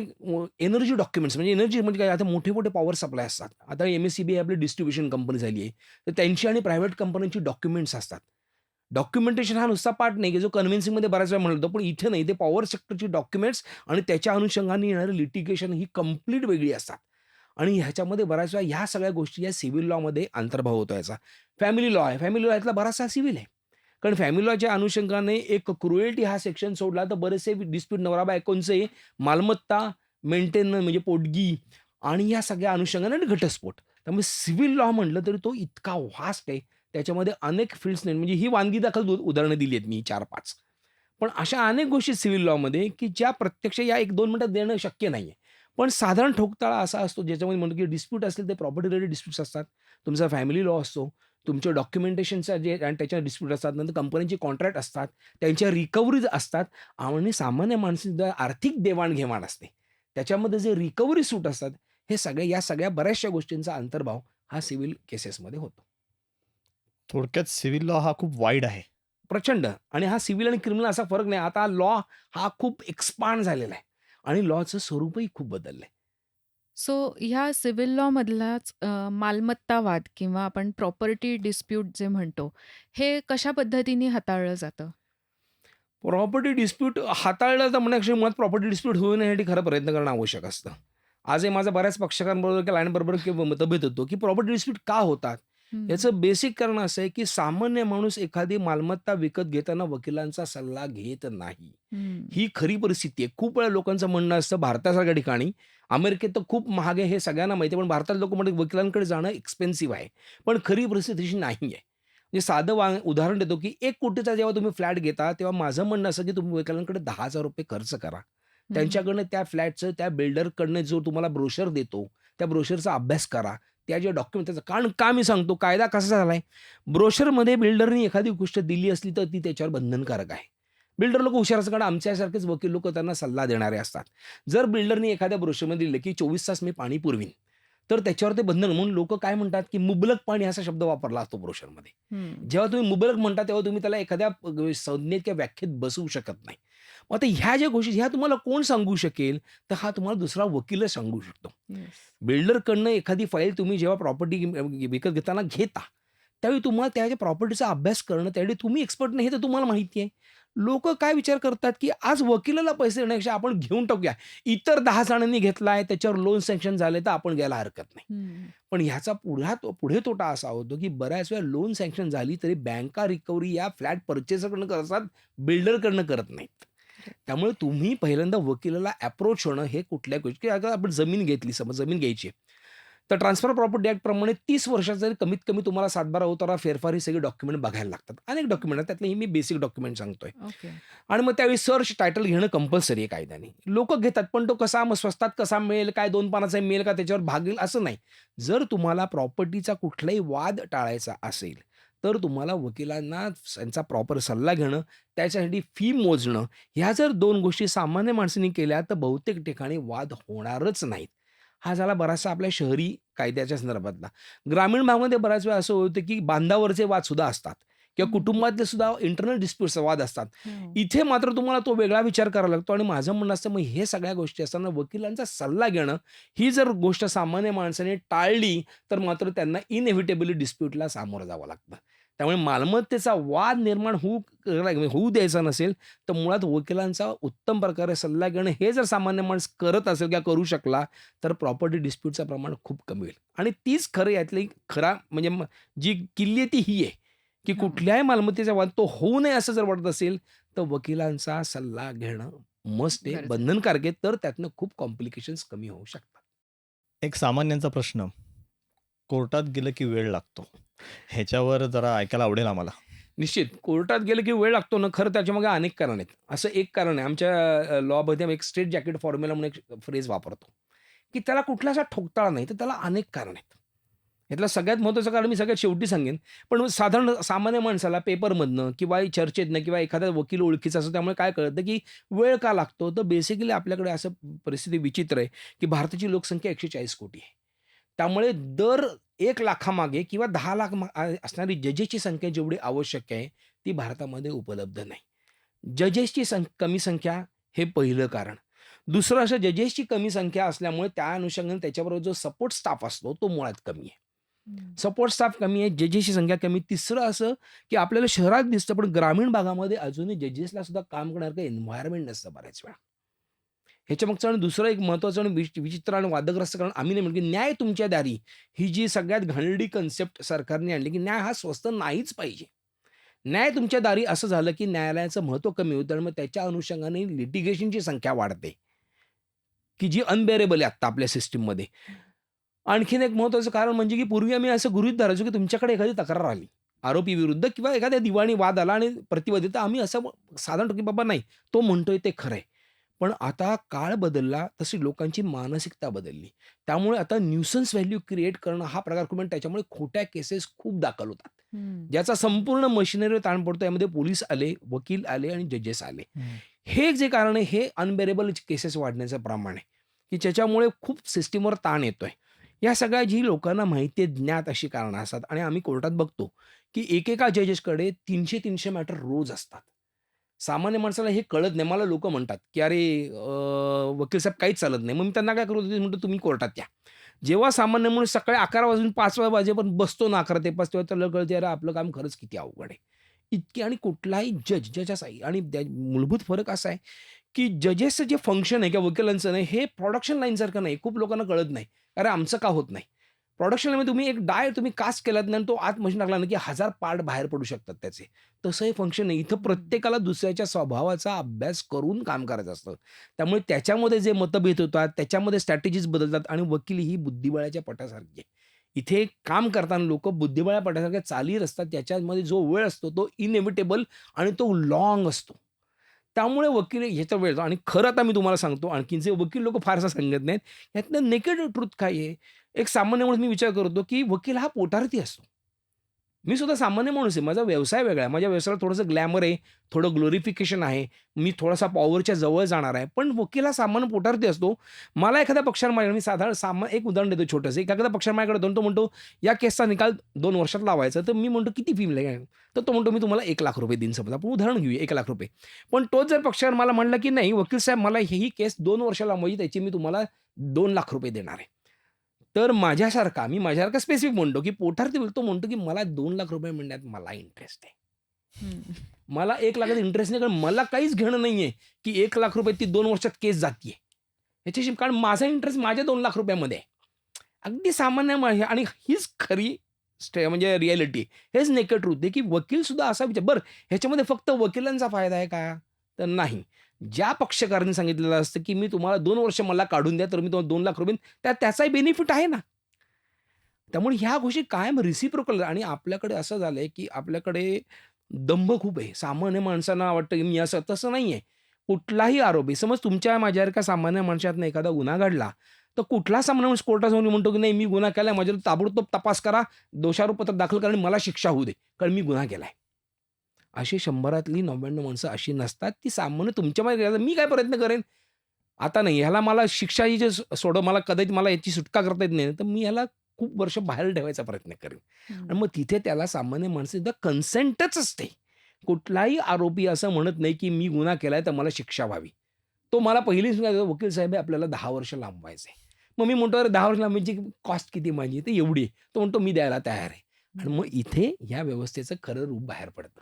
एनर्जी डॉक्युमेंट्स म्हणजे एनर्जी म्हणजे काय आता मोठे-मोठे पॉवर सप्लाय असतात. आता एम-एस-सी-बी आपली डिस्ट्रिब्युशन कंपनी झाली आहे. तर त्यांची आणि प्रायव्हेट कंपन्यांची डॉक्युमेंट्स असतात. डॉक्युमेंटेशन हा नुसता पार्ट नाही, की जो कन्व्हिन्सिंगमध्ये बऱ्याच वेळा म्हणलं होतं. पण इथे नाही. ते पॉवर सेक्टरची डॉक्युमेंट्स आणि त्याच्या अनुषंगाने येणारे लिटिगेशन ही कंप्लीट वेगळी असतात. आणि ह्याच्यामध्ये बऱ्याच वेळा ह्या सगळ्या गोष्टी या सिव्हिल लॉमध्ये अंतर्भाव होतो याचा. फॅमिली लॉ आहे. फॅमिली लॉ यातला बराचसा सिव्हिल आहे. कारण फॅमिली लॉच्या अनुषंगाने एक क्रुएल्टी हा सेक्शन सोडला तर बरेचसे डिस्प्यूट नवरा-बायकोंचे मालमत्ता, मेंटेनन्स म्हणजे पोटगी आणि या सगळ्या अनुषंगाने आणि घटस्फोट. त्यामुळे सिव्हिल लॉ म्हटलं तरी तो इतका व्हास्ट आहे. त्याच्यामध्ये अनेक फील्ड्स नाही म्हणजे ही वानगी दाखल उदाहरणं दिली आहेत मी 4-5. पण अशा अनेक गोष्टी सिव्हिल लॉमध्ये, की ज्या प्रत्यक्ष या 1-2 मिनिटात देणं शक्य नाहीये. पण साधारण ठोकताळा असा असतो ज्याच्यामध्ये म्हणतो, की डिस्प्यूट असतील ते प्रॉपर्टी रिलेटेड डिस्प्यूट्स असतात. तुमचा फॅमिली लॉ असतो. तुमच्या डॉक्युमेंटेशनचा जे आणि त्याच्या डिस्प्यूट असतात. नंतर कंपनीचे कॉन्ट्रॅक्ट असतात. त्यांच्या रिकव्हरीज असतात आणि सामान्य माणसाची आर्थिक देवाण-घेवाण असते. त्याच्यामध्ये जे रिकव्हरी सूट असतात, हे सगळे या सगळ्या बऱ्याचशा गोष्टींचा अंतर्भाव हा सिव्हिल केसेसमध्ये होतो. थोडक्यात सिव्हिल लॉ हा खूप वाईड आहे. प्रचंड आणि हा सिव्हिल आणि क्रिमिनल असा फरक नाही. आता लॉ हा खूप एक्सपांड झालेला आहे आणि लॉचं स्वरूपही खूप बदललंय. सो ह्या सिव्हिल लॉमधलाच मालमत्ता वाद किंवा आपण प्रॉपर्टी डिस्प्यूट जे म्हणतो, हे कशा पद्धतीने हाताळलं जातं? प्रॉपर्टी डिस्प्यूट हाताळलं तर म्हणण्यापेक्षा मुळात प्रॉपर्टी डिस्प्यूट होऊ नये यासाठी खरा प्रयत्न करणं आवश्यक असतं. आजही माझा बऱ्याच पक्षकारांबरोबर किंवा क्लायंटबरोबर किंवा मतभेद होतो, की प्रॉपर्टी डिस्प्यूट का होतात? हं, याचं बेसिक कारण असं आहे, की सामान्य माणूस एखादी मालमत्ता विकत घेताना वकिलांचा सल्ला घेत नाही. हं. ही खरी परिस्थिती आहे. खूप वेळा लोकांचं म्हणणं असतं भारतासारख्या ठिकाणी, अमेरिकेत तर खूप महाग आहे हे सगळ्यांना माहिती आहे. पण भारतात लोकं म्हणतात वकिलांकडे जाणं एक्सपेन्सिव्ह आहे. पण खरी परिस्थिती तशी नाहीये. म्हणजे साधं उदाहरण देतो, की 1 कोटीचा जेव्हा तुम्ही फ्लॅट घेता, तेव्हा माझं म्हणणं असं, की तुम्ही वकिलांकडे ₹10,000 खर्च करा. हं. त्यांच्याकडनं त्या फ्लॅटचं त्या बिल्डरकडनं जो तुम्हाला ब्रोशर देतो, त्या ब्रोशरचा अभ्यास करा. त्या ज्या डॉक्युमेंट त्याचं कारण का मी सांगतो, कायदा कसा झालाय, ब्रोशरमध्ये बिल्डरनी एखादी गोष्ट दिली असली, तर ती त्याच्यावर बंधनकारक आहे. बिल्डर लोकं हुशार असतात कारण आमच्यासारखेच वकील लोकं त्यांना सल्ला देणारे असतात. जर बिल्डरनी एखाद्या ब्रोशरमध्ये दिलं, की 24 तास मी पाणी पुरवीन, तर त्याच्यावर ते बंधन म्हणून लोकं काय म्हणतात, की मुबलक पाणी असा शब्द वापरला असतो ब्रोशरमध्ये. हं. जेव्हा तुम्ही मुबलक म्हणता, तेव्हा तुम्ही त्याला एखाद्या संज्ञेत किंवा व्याख्येत बसवू शकत नाही. मग आता ह्या ज्या गोष्टी ह्या तुम्हाला कोण सांगू शकेल? तर हा तुम्हाला दुसरा वकीलच सांगू शकतो. येस. बिल्डरकडनं एखादी फाईल तुम्ही जेव्हा प्रॉपर्टी विकत घेताना घेता, त्यावेळी तुम्हाला त्या प्रॉपर्टीचा अभ्यास करणं, त्यावेळी तुम्ही एक्सपर्ट नाही हे तर तुम्हाला माहिती आहे. लोकं काय विचार करतात, की आज वकिलाला पैसे देण्यापेक्षा आपण घेऊन टाकूया. इतर 10 जणांनी घेतलाय, त्याच्यावर लोन सँक्शन झाले, तर आपण घ्यायला हरकत नाही. हं. पण ह्याचा पुढे तोटा असा होतो, की बऱ्याच वेळा लोन सँक्शन झाली, तरी बँका रिकव्हरी या फ्लॅट पर्चेसरकडनं करतात, बिल्डरकडनं करत नाहीत. त्यामुळे तुम्ही पहिल्यांदा वकिलाला अप्रोच होणं हे कुठल्या गोष्टी की आता आपण जमीन घेतली समज जमीन घ्यायची आहे. तर ट्रान्सफर प्रॉपर्टी ॲक्ट प्रमाणे 30 वर्षाचा जरी कमीत कमी तुम्हाला सातबारा उतारा फेरफार ही सगळी डॉक्युमेंट बघायला लागतात. अनेक डॉक्युमेंट आहेत त्यातले ही मी बेसिक डॉक्युमेंट सांगतोय. ओके. आणि मग त्यावेळी सर्च टायटल घेणं कंपल्सरी आहे कायद्याने. लोकं घेतात पण तो कसा मग स्वस्तात कसा मिळेल, काय 2 पानाचा मिळेल का त्याच्यावर भागेल असं नाही. जर तुम्हाला प्रॉपर्टीचा कुठलाही वाद टाळायचा असेल, तर तुम्हाला वकिलांना त्यांचा प्रॉपर सल्ला घेणं, त्याच्यासाठी फी मोजणं, ह्या जर 2 गोष्टी सामान्य माणसाने केल्या, तर बहुतेक ठिकाणी वाद होणारच नाहीत. हा झाला बराचसा आपल्या शहरी कायद्याच्या संदर्भातला. ग्रामीण भागामध्ये बऱ्याच वेळा असं होतं, की बांधावरचे वादसुद्धा असतात किंवा हं. कुटुंबातले सुद्धा इंटरनल डिस्प्यूट्स वाद असतात. हो. इथे मात्र तुम्हाला तो वेगळा विचार करावा लागतो आणि माझं म्हणणं असतं, मग हे सगळ्या गोष्टी असताना वकिलांचा सल्ला घेणं, ही जर गोष्ट सामान्य माणसाने टाळली, तर मात्र त्यांना इनएव्हिटेबली डिस्प्यूटला सामोरं जावं लागतं. त्यामुळे मालमत्तेचा वाद निर्माण होऊ द्यायचा नसेल, तर मुळात वकिलांचा उत्तम प्रकारे सल्ला घेणं, हे जर सामान्य माणूस करत असेल किंवा करू शकला, तर प्रॉपर्टी डिस्प्यूटचं प्रमाण खूप कमी होईल. आणि तीच खरं यातली खरा म्हणजे जी किल्ली आहे ती ही आहे, की हां. कुठल्याही मालमत्तेचा वाद तो होऊ नये असं जर वाटत असेल, तर वकिलांचा सल्ला घेणं मस्ट आहे, गरजेचं. बंधनकारक आहे. तर त्यातनं खूप कॉम्प्लिकेशन्स कमी होऊ शकतात. एक सामान्यांचा प्रश्न, कोर्टात गेलं की वेळ लागतो. ह्याच्यावर जरा ऐकायला आवडेल आम्हाला. निश्चित. कोर्टात गेलं की वेळ लागतो ना, खरं त्याच्यामागे अनेक कारण आहेत. असं एक कारण आहे आमच्या लॉमध्ये आम्ही एक स्ट्रेट जॅकेट फॉर्म्युला म्हणून एक फ्रेज वापरतो, की त्याला कुठला असा ठोकताळा नाही, तर त्याला अनेक कारण आहेत. यातलं सगळ्यात महत्त्वाचं कारण मी सगळ्यात शेवटी सांगेन. पण साधारण सामान्य माणसाला पेपरमधनं किंवा चर्चेतनं किंवा एखादा वकील ओळखीचा असतो त्यामुळे काय कळतं, की वेळ का लागतो? तर बेसिकली आपल्याकडे असं परिस्थिती विचित्र आहे, की भारताची लोकसंख्या 140 कोटी आहे. त्यामुळे दर 1 लाखामागे किंवा 10 लाख असणारी जजेसची संख्या जेवढी आवश्यक आहे, ती भारतामध्ये उपलब्ध नाही. जजेसची कमी संख्या हे पहिलं कारण. दुसरं असं जजेसची कमी संख्या असल्यामुळे त्या अनुषंगाने त्याच्याबरोबर जो सपोर्ट स्टाफ असतो, तो मुळात कमी आहे. हं. सपोर्ट स्टाफ कमी आहे, जजेसची संख्या कमी. तिसरं असं, की आपल्याला शहरात दिसतं, पण ग्रामीण भागामध्ये अजूनही जजेसला सुद्धा काम करण्यासारखं एन्व्हायर्नमेंट नसतं बऱ्याच वेळा. ह्याच्यामागचं आणि दुसरं एक महत्त्वाचं आणि विचित्र आणि वादग्रस्त कारण आम्ही नाही म्हणतो, की न्याय तुमच्या दारी ही जी सगळ्यात घाणेरडी कन्सेप्ट सरकारने आणली, की न्याय हा स्वस्त नाहीच पाहिजे. न्याय तुमच्या दारी असं झालं, की न्यायालयाचं महत्त्व कमी होतं आणि मग त्याच्या अनुषंगाने लिटिगेशनची संख्या वाढते, की जी अनबेअरेबल आहे आत्ता आपल्या सिस्टममध्ये. आणखीन एक महत्त्वाचं कारण म्हणजे, की पूर्वी आम्ही असं गृहीत धरायचो, की तुमच्याकडे एखादी तक्रार आली आरोपी विरुद्ध किंवा एखाद्या दिवाणी वाद आला आणि प्रतिवादी, तर आम्ही असं साधारण की बाबा नाही, तो म्हणतोय ते खरं आहे. पण आता काळ बदलला, तशी लोकांची मानसिकता बदलली. त्यामुळे आता न्यूसन्स व्हॅल्यू क्रिएट करणं हा प्रकार खूप आणि त्याच्यामुळे खोट्या केसेस खूप दाखल होतात. हं. ज्याचा संपूर्ण मशिनरीवर ताण पडतो. यामध्ये पोलीस आले, वकील आले आणि जजेस आले. हं. हे जे कारण आहे, हे अनबेअरेबल केसेस वाढण्याचं प्रमाण आहे, की ज्याच्यामुळे खूप सिस्टमवर ताण येतोय. या सगळ्या जी लोकांना माहिती आहे, ज्ञात अशी कारणं असतात आणि आम्ही कोर्टात बघतो, की एकेका जजेसकडे 300-300 मॅटर रोज असतात. सामान्य माणसाला हे कळत नाही. मला लोकं म्हणतात, की "अरे वकील साहेब काहीच चालत नाही." मग मी त्यांना काय करतो, ते म्हणतो, "तुम्ही कोर्टात या." जेव्हा सामान्य माणूस सकाळी 11 वाजून 5 वाजेपर्यंत बसतो ना 11 ते 5 तेव्हा त्याला कळते, "अरे आपलं काम खरंच किती अवघड आहे." इतकी आणि कुठलाही जज आणि मूलभूत फरक असा आहे, की जजेसचं जे फंक्शन आहे किंवा वकिलांचं नाही, हे प्रोडक्शन लाईनसारखं नाही. खूप लोकांना कळत नाही. "अरे आमचं का होत नाही?" प्रोडक्शन लाईनमध्ये तुम्ही एक डाय तुम्ही कास्ट केलात ना आणि तो आत मशीन टाकला ना, की 1000 पार्ट बाहेर पडू शकतात त्याचे. तसं हे फंक्शन नाही. इथं हं. प्रत्येकाला दुसऱ्याच्या स्वभावाचा अभ्यास करून काम करायचं असतं. त्यामुळे त्याच्यामध्ये जे मतभेद होतात, त्याच्यामध्ये स्ट्रॅटेजीज बदलतात आणि वकील ही बुद्धिबळाच्या पटासारखी आहे. इथे काम करताना लोकं बुद्धिबळाच्या पटासारख्या चाली रचतात. त्याच्यामध्ये जो वेळ असतो तो इनएव्हिटेबल आणि तो लाँग असतो. त्यामुळे वकील ह्याचा वेळ जातो आणि खरं आता मी तुम्हाला सांगतो आणखीन जे वकील लोकं फारसं सांगत नाहीत. यातनं नेकेड ट्रुथ काय आहे? एक सामान्य माणूस मी विचार करतो, की वकील हा पोटार्थी असतो. मी सुद्धा सामान्य माणूस आहे. माझा व्यवसाय वेगळा आहे. माझ्या व्यवसायाला थोडंसं ग्लॅमर आहे, थोडं ग्लोरिफिकेशन आहे. मी थोडासा पॉवरच्या जवळ जाणार आहे. पण वकील हा सामान्य पोटार्थी असतो. मला एखाद्या पक्षाने माझ्याकडे मी साधारण एक उदाहरण देतो छोटंसं. एखाद्या पक्षाने माझ्याकडे येतो आणि तो म्हणतो, "या केसचा निकाल 2 वर्षात लावायचा." तर मी म्हणतो, "किती फी लागेल?" तर तो म्हणतो, "मी तुम्हाला ₹1,00,000 देईन." समजा आपण उदाहरण घेऊया ₹1,00,000. पण तोच जर पक्षकार मला म्हणला, की "नाही वकील साहेब मला ही केस 2 वर्ष लांबवायची त्याची मी तुम्हाला ₹2,00,000 देणार आहे." तर माझ्यासारखा स्पेसिफिक म्हणतो, की पोठार्थी तो म्हणतो, की मला ₹2,00,000 मिळण्यात मला इंटरेस्ट आहे. हं. मला 1,00,000त इंटरेस्ट नाही, कारण मला काहीच घेणं नाहीये, की ₹1,00,000 ती 2 वर्षात केस जातीये. ह्याच्याशी कारण माझा इंटरेस्ट माझ्या ₹2,00,000 मध्ये आहे. अगदी सामान्य आणि हीच खरी म्हणजे रिॲलिटी. हेच नेकेड ट्रुथ आहे, की वकील सुद्धा असा विचार बरं ह्याच्यामध्ये फक्त वकिलांचा फायदा आहे का? तर नाही. ज्या पक्षकाराने सांगितलेलं असतं, की मी तुम्हाला 2 वर्ष मला काढून द्या, तर मी तुम्हाला ₹2,00,000 त्याचाही बेनिफिट आहे ना. त्यामुळे ह्या गोष्टी कायम रिसिप्रोकल आणि आपल्याकडे असं झालंय, की आपल्याकडे दंभ खूप आहे. सामान्य माणसांना वाटतं, की मी असं तसं नाहीये. कुठलाही आरोपी समज तुमच्या माझ्यासारख्या सामान्य माणसातनं एखादा गुन्हा घडला, तर कुठला सामान्य माणूस कोर्टात जाऊन म्हणतो, की नाही मी गुन्हा केलाय, माझ्यावर ताबडतोब तपास करा, दोषारोपपत्र दाखल करा आणि मला शिक्षा होऊ दे, कारण मी गुन्हा केलाय. अशी 100तली 99 माणसं अशी नसतात. ती सामान्य तुमच्यामध्ये मी काय प्रयत्न करेन, आता नाही ह्याला मला शिक्षा ही जे मला कदाचित मला याची सुटका करता येत नाही, तर मी ह्याला खूप वर्ष बाहेर ठेवायचा प्रयत्न करेन. हं. आणि मग तिथे त्याला सामान्य माणसं एकदा कन्सेंटच असते. कुठलाही आरोपी असं म्हणत नाही, की मी गुन्हा केलाय तर मला शिक्षा व्हावी. तो मला पहिलीच सांगायचा, "वकील साहेब हे आपल्याला 10 वर्ष लांबवायचंय." मग मी म्हणतो, "अरे 10 वर्ष लांबवायची कॉस्ट किती माझी?" तर एवढी आहे. तो म्हणतो, "मी द्यायला तयार आहे." आणि हं. मग इथे या व्यवस्थेचं खरं रूप बाहेर पडतं.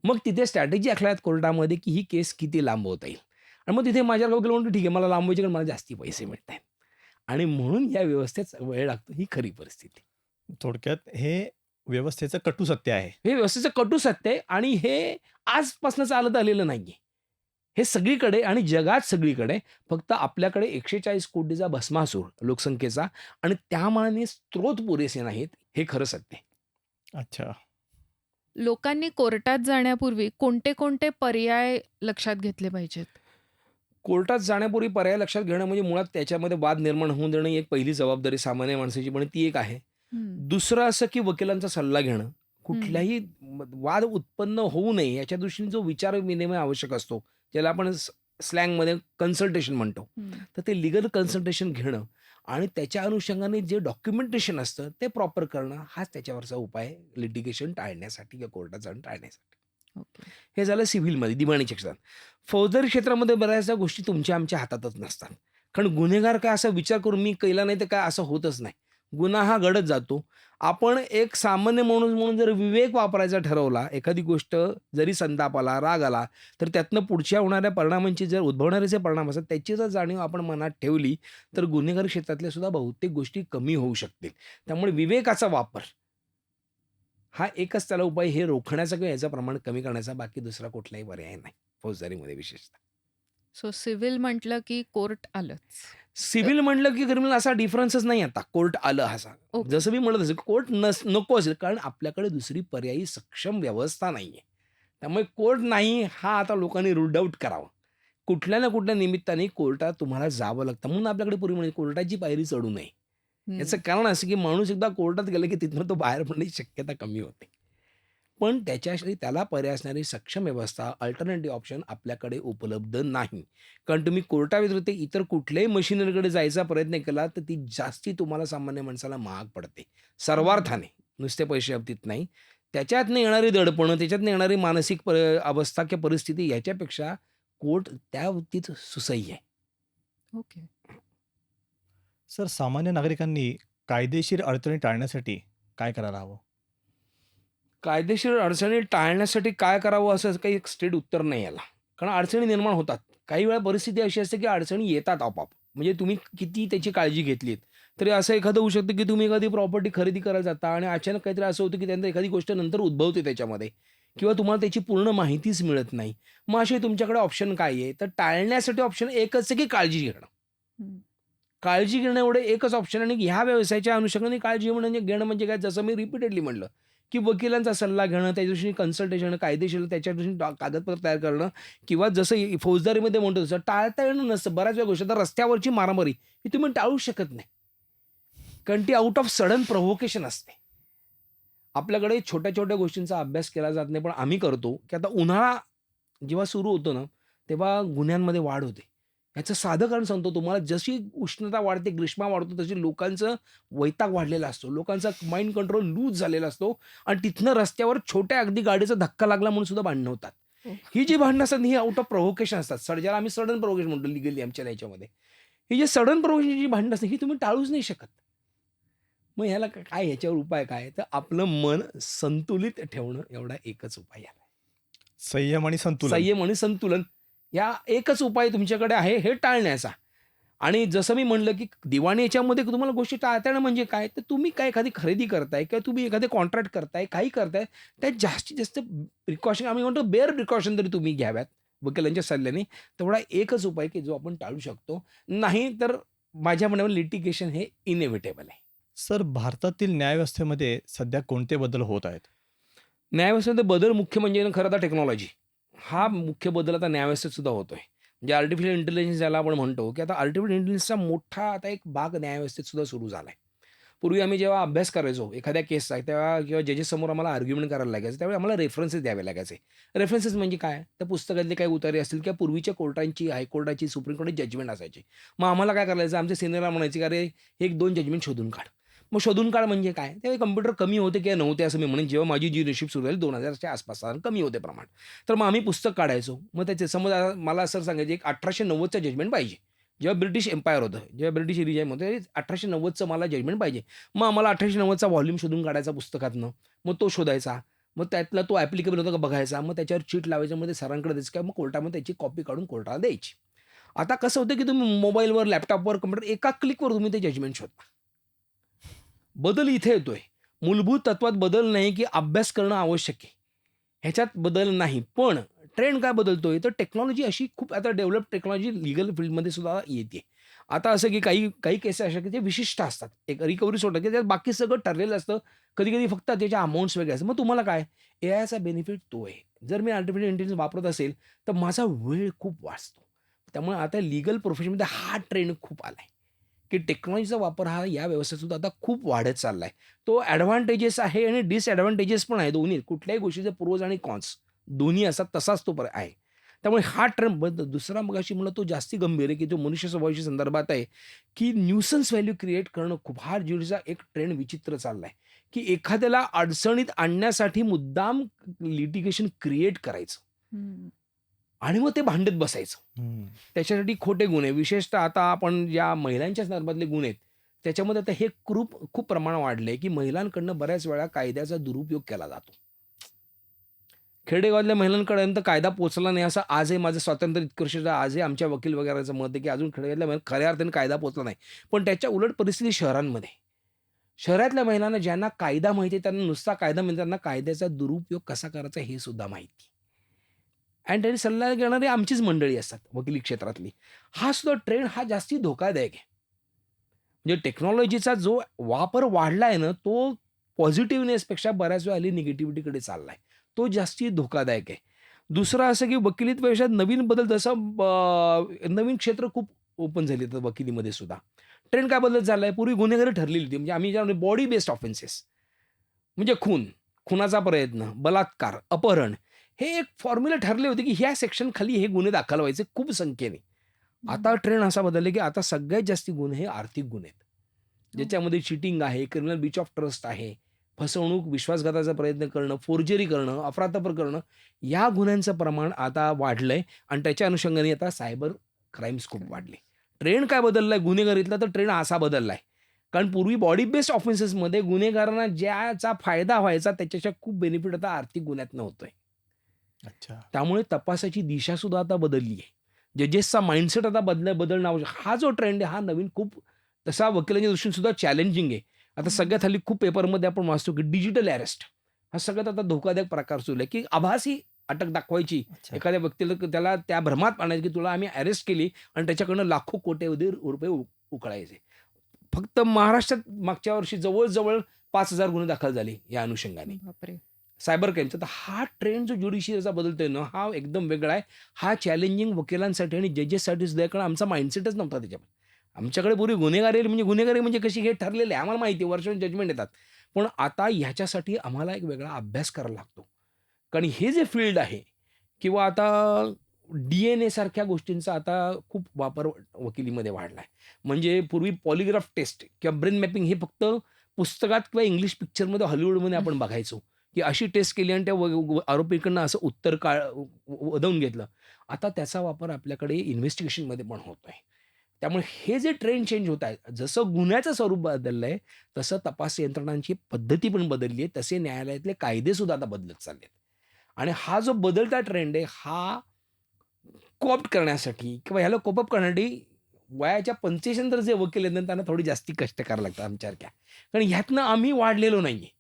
मग तिथे स्ट्रॅटेजी आखल्यात कोर्टामध्ये, की ही केस किती लांबवता येईल. आणि मग तिथे माझ्या वकील म्हणतो, "ठीक आहे, मला लांबवायची कारण मला जास्ती पैसे मिळतायत." आणि म्हणून या व्यवस्थेत वेळ लागतो ही खरी परिस्थिती. थोडक्यात हे व्यवस्थेचं कटू सत्य आहे. हे व्यवस्थेचं कटू सत्य आहे आणि हे आजपासून चालत आलेलं नाहीये. हे सगळीकडे आणि जगात सगळीकडे फक्त आपल्याकडे 140 कोटीचा भस्मासूर लोकसंख्येचा आणि त्यामानाने स्रोत पुरेसे नाहीत, हे खरं सत्य आहे. अच्छा. लोकांनी कोर्टात जाण्यापूर्वी कोणते पर्याय लक्षात घेतले पाहिजेत? कोर्टात जाण्यापूर्वी पर्याय लक्षात घेणं म्हणजे मुळात त्याच्यामध्ये वाद निर्माण होऊन देणं ही एक पहिली जबाबदारी सामान्य माणसाची पण ती एक आहे. हं. दुसरं असं की वकिलांचा सल्ला घेणं. हं. कुठल्याही वाद उत्पन्न होऊ नये याच्या दृष्टीने जो विचार विनिमय आवश्यक असतो, ज्याला आपण स्लँगमध्ये कन्सल्टेशन म्हणतो. हं. तर ते लीगल कन्सल्टेशन घेणं आणि त्याच्या अनुषंगाने जे डॉक्युमेंटेशन असतं ते प्रॉपर करणं हाच त्याच्यावरचा उपाय आहे लिटिगेशन टाळण्यासाठी किंवा कोर्टात जाऊन टाळण्यासाठी. ओके. हे झालं सिव्हिलमध्ये, दिवाणीच्या क्षेत्रात. फौजदारी क्षेत्रामध्ये बऱ्याचशा गोष्टी तुमच्या आमच्या हातातच नसतात. कारण गुन्हेगार काय असा विचार करून मी केला नाही तर काय असं होतच नाही. गुन्हा हा घडत जातो. आपण एक सामान्य माणूस म्हणून जर विवेक वापरायचा ठरवला, एखादी गोष्ट जरी संताप आला, राग आला, तर त्यातनं पुढच्या होणाऱ्या परिणामांची जर उद्भवणारे जे परिणाम असतात, त्याची जर जाणीव आपण मनात ठेवली, तर गुन्हेगारी क्षेत्रातल्या सुद्धा बहुतेक गोष्टी कमी होऊ शकतील. त्यामुळे विवेकाचा वापर हा एकच त्याला उपाय हे रोखण्याचा किंवा याचं प्रमाण कमी करण्याचा, बाकी दुसरा कुठलाही पर्याय नाही, फौजदारीमध्ये विशेषतः. सो सिव्हिल म्हटलं की कोर्ट आलंच. तर सिव्हिल म्हटलं की क्रिमिनल असा डिफरन्सच नाही आता. कोर्ट आलं असा. ओके. जसं मी म्हणत असेल कोर्ट नको असेल कारण आपल्याकडे दुसरी पर्यायी सक्षम व्यवस्था नाहीये. त्यामुळे कोर्ट नाही हा आता लोकांनी रूल्ड आउट करावा. कुठल्या ना कुठल्या निमित्ताने कोर्टात तुम्हाला जावं लागतं. म्हणून आपल्याकडे पूर्वी म्हणजे कोर्टाची पायरी चढू नये. याचं हं. कारण असं की माणूस एकदा कोर्टात गेला की तिथनं तो बाहेर पडण्याची शक्यता कमी होते. पण त्याच्यासाठी त्याला पर्याय असणारी सक्षम व्यवस्था, अल्टरनेटिव्ह ऑप्शन आपल्याकडे उपलब्ध नाही. कारण तुम्ही कोर्टाव्यतिरिक्त इतर कुठल्याही मशिनरीकडे जायचा प्रयत्न केला, तर ती जास्ती तुम्हाला सामान्य माणसाला महाग पडते. हं. सर्वार्थाने, नुसते पैशा बाबतीत नाही. त्याच्यातनं येणारी दडपणं, त्याच्यातनं येणारी मानसिक अवस्था किंवा परिस्थिती याच्यापेक्षा कोर्ट त्या बाबतीत सुसह्य आहे. ओके. सर, सामान्य नागरिकांनी कायदेशीर अडचणी टाळण्यासाठी काय करायला हवं? कायदेशीर अडचणी टाळण्यासाठी काय करावं असं काही एक स्ट्रेट उत्तर नाही याला. कारण अडचणी निर्माण होतात. काही वेळा परिस्थिती अशी असते की अडचणी येतात आपोआप. म्हणजे तुम्ही किती त्याची काळजी घेतलीत, तरी असं एखादं होऊ शकतं की तुम्ही एखादी प्रॉपर्टी खरेदी करायला जाता आणि अचानक काहीतरी असं होतं की त्यानंतर एखादी गोष्ट नंतर उद्भवते त्याच्यामध्ये किंवा तुम्हाला त्याची पूर्ण माहितीच मिळत नाही. मग असे तुमच्याकडे ऑप्शन काय आहे? तर टाळण्यासाठी ऑप्शन एकच आहे की काळजी घेणं. हं. काळजी घेणं एवढं एकच ऑप्शन आणि ह्या व्यवसायाच्या अनुषंगाने काळजी घेणं म्हणजे काय जसं मी रिपीटेडली म्हणलं, की वकिलांचा सल्ला घेणं, त्या दृष्टीने कन्सल्टेशन, कायदेशीर त्याच्या दृष्टीने कागदपत्र तयार करणं किंवा जसं फौजदारीमध्ये म्हणतो तसं टाळता येणं नसतं. बऱ्याच वेळा गोष्टी आता रस्त्यावरची मारामारी ही तुम्ही टाळू शकत नाही. कारण ती आउट ऑफ सडन प्रोव्होकेशन असते. आपल्याकडे छोट्या-छोट्या गोष्टींचा अभ्यास केला जात नाही, पण आम्ही करतो, की आता उन्हाळा जेव्हा सुरू होतो ना, तेव्हा गुन्ह्यांमध्ये वाढ होते. याचं साधं कारण सांगतो तुम्हाला, जशी उष्णता वाढते, ग्रीष्मा वाढतो, तशी लोकांचं वैताग वाढलेला असतो. लोकांचा माइंड कंट्रोल लूज झालेला असतो आणि तिथनं रस्त्यावर छोट्या अगदी गाडीचा धक्का लागला म्हणून सुद्धा भांडणं होतात. हो. ही जी भांडणं असतात ही आउट ऑफ प्रोव्होकेशन असतात. ज्याला आम्ही सडन प्रोव्होकेशन म्हणतो लीगली आमच्या ह्याच्यामध्ये. ही जी सडन प्रोव्होकेशनची जी भांडणं असतात, ही तुम्ही टाळूच नाही शकत. मग ह्याला काय ह्याच्यावर उपाय काय? तर आपलं मन संतुलित ठेवणं एवढा एकच उपाय आहे. संयम आणि संतुलन. संयम आणि संतुलन या एकच उपाय तुमच्याकडे आहे हे टाळण्याचा. आणि जसं मी म्हणलं, की दिवाणी याच्यामध्ये तुम्हाला गोष्टी टाळता येणं म्हणजे काय? तर तुम्ही काय एखादी खरेदी करताय किंवा तुम्ही एखादे कॉन्ट्रॅक्ट करताय, काही करताय, त्यात जास्तीत जास्त प्रिकॉशन आम्ही म्हणतो बेअर प्रिकॉशन तरी तुम्ही घ्याव्यात वकिलांच्या सल्ल्याने. तेवढा एकच उपाय की जो आपण टाळू शकतो. नाही तर माझ्या म्हणण्यावर लिटिगेशन हे इनेव्हिटेबल आहे. सर, भारतातील न्यायव्यवस्थेमध्ये सध्या कोणते बदल होत आहेत? न्यायव्यवस्थेमध्ये बदल मुख्य म्हणजे ना खरं तर टेक्नॉलॉजी. हा मुख्य बदल आता न्यायव्यवस्थेत सुद्धा होतोय. म्हणजे आर्टिफिशियल इंटेलिजन्स ज्याला आपण म्हणतो, की आता आर्टिफिशियल इंटेलिजन्सचा मोठा आता एक भाग न्यायव्यवस्थेत सुद्धा सुरू झालाय. पूर्वी आम्ही जेव्हा अभ्यास करायचो एखाद्या केसचा, तेव्हा किंवा जजेसमोर आम्हाला आर्ग्युमेंट करायला लागायचं. त्यावेळी आम्हाला रेफरन्सेस द्यावे लागायचे. रेफरन्सेस म्हणजे काय? त्या पुस्तकातले काही उतारे असतील किंवा पूर्वीच्या कोर्टांची, हायकोर्टाची, सुप्रीम कोर्टाची जजमेंट असायची. मग आम्हाला काय करायचं, आमच्या सिनियरला म्हणायचे, की "अरे, हे 1-2 जजमेंट शोधून काढ." मग शोधून काढ म्हणजे काय? त्यावेळी कॉम्प्युटर कमी होते किंवा नव्हते असं मी म्हणेन. जेव्हा माझी जी रिशिप सुरू झाली 2000च्या आसपास साधारण कमी होते प्रमाण. तर मग आम्ही पुस्तक काढायचो. मग त्याचे समज मला सर सांगायचे एक 1890चं जजमेंट पाहिजे. जेव्हा ब्रिटिश एम्पायर होतं, जेव्हा ब्रिटिश रिजाईम होतं, 1890चं मला जजमेंट पाहिजे. मग आम्हाला 1890चा व्हॉल्यूम शोधून काढायचा पुस्तकातनं. मग तो शोधायचा. मग त्यातला तो ॲप्लिकेबल होता का बघायचा. मग त्याच्यावर चीट लावायचं. मग ते सरांकडे द्यायचं किंवा मग कोर्टामध्ये त्याची कॉपी काढून कोर्टाला द्यायची. आता कसं होतं, की तुम्ही मोबाईलवर, लॅपटॉपवर, कॉम्प्युटर एका क्लिकवर तुम्ही ते जजमेंट शोधता. बदल इथे येतोय. मूलभूत तत्वात बदल नाही, की अभ्यास करणं आवश्यक आहे. ह्याच्यात बदल नाही. पण ट्रेंड काय बदलतोय, तर टेक्नॉलॉजी अशी खूप आता डेव्हलप टेक्नॉलॉजी लीगल फील्डमध्ये सुद्धा येते. आता असं की काही काही केसेस अशा की ते विशिष्ट असतात. एक रिकव्हरी सोडलं की त्यात बाकी सगळं ठरलेलं असतं. कधी-कधी फक्त त्याच्या अमाउंट्स वेगळे असतात. मग तुम्हाला काय? एआयचा बेनिफिट तो आहे. जर मी आर्टिफिशियल इंटेलिजन्स वापरत असेल, तर माझा वेळ खूप वाचतो. त्यामुळे आता लीगल प्रोफेशनमध्ये हा ट्रेंड खूप आलाय, की टेक्नॉलॉजीचा वापर हा या व्यवस्थेत सुद्धा आता खूप वाढत चाललाय. तो ॲडव्हांटेजेस आहे आणि डिसॲडव्हांटेजेस पण आहे दोन्ही. कुठल्याही गोष्टीचे प्रोज आणि कॉन्स दोन्ही असतात तसाच तो आहे. त्यामुळे हा ट्रेंड दुसरा मगाशी म्हणलं तो जास्ती गंभीर आहे, की जो मनुष्य स्वभावाच्या संदर्भात आहे, की न्यूसन्स व्हॅल्यू क्रिएट करणं खूप हा जीडीचा एक ट्रेंड विचित्र चाललाय, की एखाद्याला अडचणीत आणण्यासाठी मुद्दाम लिटिगेशन क्रिएट करायचं हं. आणि मग ते भांडत बसायचं. हं. त्याच्यासाठी खोटे गुन्हे विशेषतः आता आपण ज्या महिलांच्या संदर्भातले गुन्हे आहेत, त्याच्यामध्ये आता हे खूप प्रमाण वाढलंय, की महिलांकडनं बऱ्याच वेळा कायद्याचा दुरुपयोग केला जातो. खेडेगावातल्या महिलांपर्यंत कायदा पोहोचला नाही असं आजही माझं स्वातंत्र्य इतकं वर्षाचं आजही आमच्या वकील वगैरेचं मत आहे, की अजून खेडेगावातल्या महिला खऱ्या अर्थाने कायदा पोहोचला नाही. पण त्याच्या उलट परिस्थिती शहरांमध्ये. शहरातल्या महिलांना ज्यांना कायदा माहिती आहे, त्यांना नुसता कायदा म्हणजे त्यांना कायद्याचा दुरुपयोग कसा करायचा हे सुद्धा माहिती. आणि त्यांनी सल्ला घेणारी आमचीच मंडळी असतात वकिली क्षेत्रातली. हा सुद्धा ट्रेंड हा जास्ती धोकादायक आहे. म्हणजे टेक्नॉलॉजीचा जो वापर वाढला आहे ना, तो पॉझिटिव्हनेसपेक्षा बऱ्याच वेळा हल्ली निगेटिव्हिटीकडे चालला आहे. तो जास्ती धोकादायक आहे. दुसरं असं की वकिलीत व्यवसायात नवीन बदल जसं नवीन क्षेत्र खूप ओपन झाली आहेत वकिलीमध्ये सुद्धा. ट्रेंड काय बदलत चालला आहे, पूर्वी गुन्हेगारी ठरलेली होती. म्हणजे आम्ही ज्या बॉडी बेस्ड ऑफेन्सेस म्हणजे खून, खुनाचा प्रयत्न, बलात्कार, अपहरण हे एक फॉर्म्युला ठरले होते, की ह्या सेक्शन खाली हे गुन्हे दाखल व्हायचे खूप संख्येने. हं. आता ट्रेंड असा बदलला, की आता सगळ्यात जास्ती गुन्हे हे आर्थिक गुन्हे आहेत. हो. ज्याच्यामध्ये चीटिंग आहे, क्रिमिनल ब्रीच ऑफ ट्रस्ट आहे, फसवणूक, विश्वासघाताचा प्रयत्न करणं, फोर्जरी करणं, अफरातफर करणं, या गुन्ह्यांचं प्रमाण आता वाढलंय आणि त्याच्या अनुषंगाने आता सायबर क्राईम्स खूप वाढले. ट्रेंड काय बदललाय गुन्हेगारीतला, तर ट्रेंड असा बदललाय. कारण पूर्वी बॉडी बेस्ड ऑफेन्सेसमध्ये गुन्हेगारांना ज्याचा फायदा व्हायचा त्याच्याच्या खूप बेनिफिट आता आर्थिक गुन्ह्यातनं होतोय. अच्छा. त्यामुळे तपासाची दिशासुद्धा आता बदलली आहे. जजेसचा माइंडसेट आता बदलणं आवश्यक. हा जो ट्रेंड आहे हा नवीन खूप तसा वकिलांच्या दृष्टीने सुद्धा चॅलेंजिंग आहे. आता हं. सगळ्यात हल्ली खूप पेपरमध्ये आपण वाचतो, की डिजिटल अरेस्ट हा सगळ्यात आता धोकादायक प्रकार सुरू आहे, की आभासी अटक दाखवायची. अच्छा. एखाद्या व्यक्तीला त्याला त्या भ्रमात आणायचं, की तुला आम्ही अरेस्ट केली आणि त्याच्याकडनं लाखो कोट्यवधी रुपये उकळायचे. फक्त महाराष्ट्रात मागच्या वर्षी जवळ-जवळ 5,000 गुन्हे दाखल झाले या अनुषंगाने. बापरे! सायबर क्राईमचा. तर हा ट्रेंड जो ज्युडिशियरीचा बदलतोय ना, हा एकदम वेगळा आहे. हा चॅलेंजिंग वकिलांसाठी आणि जजेससाठी सुद्धा आहे. कारण आमचा माइंडसेटच नव्हता त्याच्यामध्ये. आमच्याकडे पूर्वी गुन्हेगारी म्हणजे कशी हे ठरलेलं आहे. आम्हाला माहिती आहे वर्षानुवर्षे जजमेंट येतात. पण आता ह्याच्यासाठी आम्हाला एक वेगळा अभ्यास करायला लागतो. कारण हे जे फील्ड आहे किंवा आता डी-एन-ए सारख्या गोष्टींचा आता खूप वापर वकिलीमध्ये वाढला आहे. म्हणजे पूर्वी पॉलिग्राफ टेस्ट किंवा ब्रेन मॅपिंग हे फक्त पुस्तकात किंवा इंग्लिश पिक्चरमध्ये हॉलिवूडमध्ये हं. आपण बघायचो. की अशी टेस्ट केली आणि त्या आरोपीकडनं असं उत्तर वदवून घेतलं. आता त्याचा वापर आपल्याकडे इन्व्हेस्टिगेशनमध्ये पण होतोय. त्यामुळे हे जे ट्रेंड चेंज होत आहे, जसं गुन्ह्याचं स्वरूप बदललंय, तसं तपास यंत्रणांची पद्धती पण बदलली आहे. तसे न्यायालयातले कायदेसुद्धा आता बदलत चाललेत. आणि हा जो बदलता ट्रेंड आहे, हा कोऑप्ट करण्यासाठी किंवा ह्याला कोप अप करण्यासाठी वयाच्या 85 नंतर जे वकील आहेत ना, त्यांना थोडी जास्ती कष्ट करावे लागतात आमच्यासारख्या. कारण ह्यातनं आम्ही वाढलेलो नाहीये.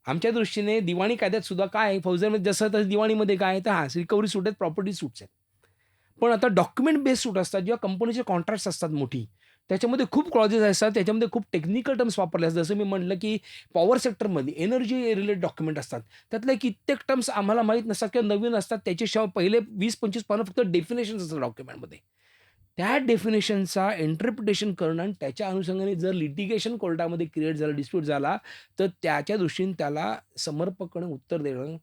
आमच्या दृष्टीने दिवाणी कायद्यात सुद्धा काय आहे, फौजदारीमध्ये जसं तर दिवाणीमध्ये काय आहे, तर हां, रिकव्हरी सूट आहेत, प्रॉपर्टी सूट्स आहेत. पण आता डॉक्युमेंट बेस्ड सूट असतात, जेव्हा कंपनीचे कॉन्ट्रॅक्ट्स असतात मोठी, त्याच्यामध्ये खूप क्लॉजेस असतात, त्याच्यामध्ये खूप टेक्निकल टर्म्स वापरले असतात. जसं मी म्हटलं, की पॉवर सेक्टरमध्ये एनर्जी रिलेटेड डॉक्युमेंट असतात. त्यातले कित्येक टर्म्स आम्हाला माहीत नसतात किंवा नवीन असतात. त्याच्याशिवाय पहिले 20-25 पानं फक्त डेफिनेशन्स असतात डॉक्युमेंटमध्ये. त्या डेफिनेशनचा इंटरप्रिटेशन करणं आणि त्याच्या अनुषंगाने जर लिटिगेशन कोर्टामध्ये क्रिएट झालं, डिस्प्यूट झाला, तर त्याच्या दृष्टीने त्याला समर्पकपणे उत्तर देणं,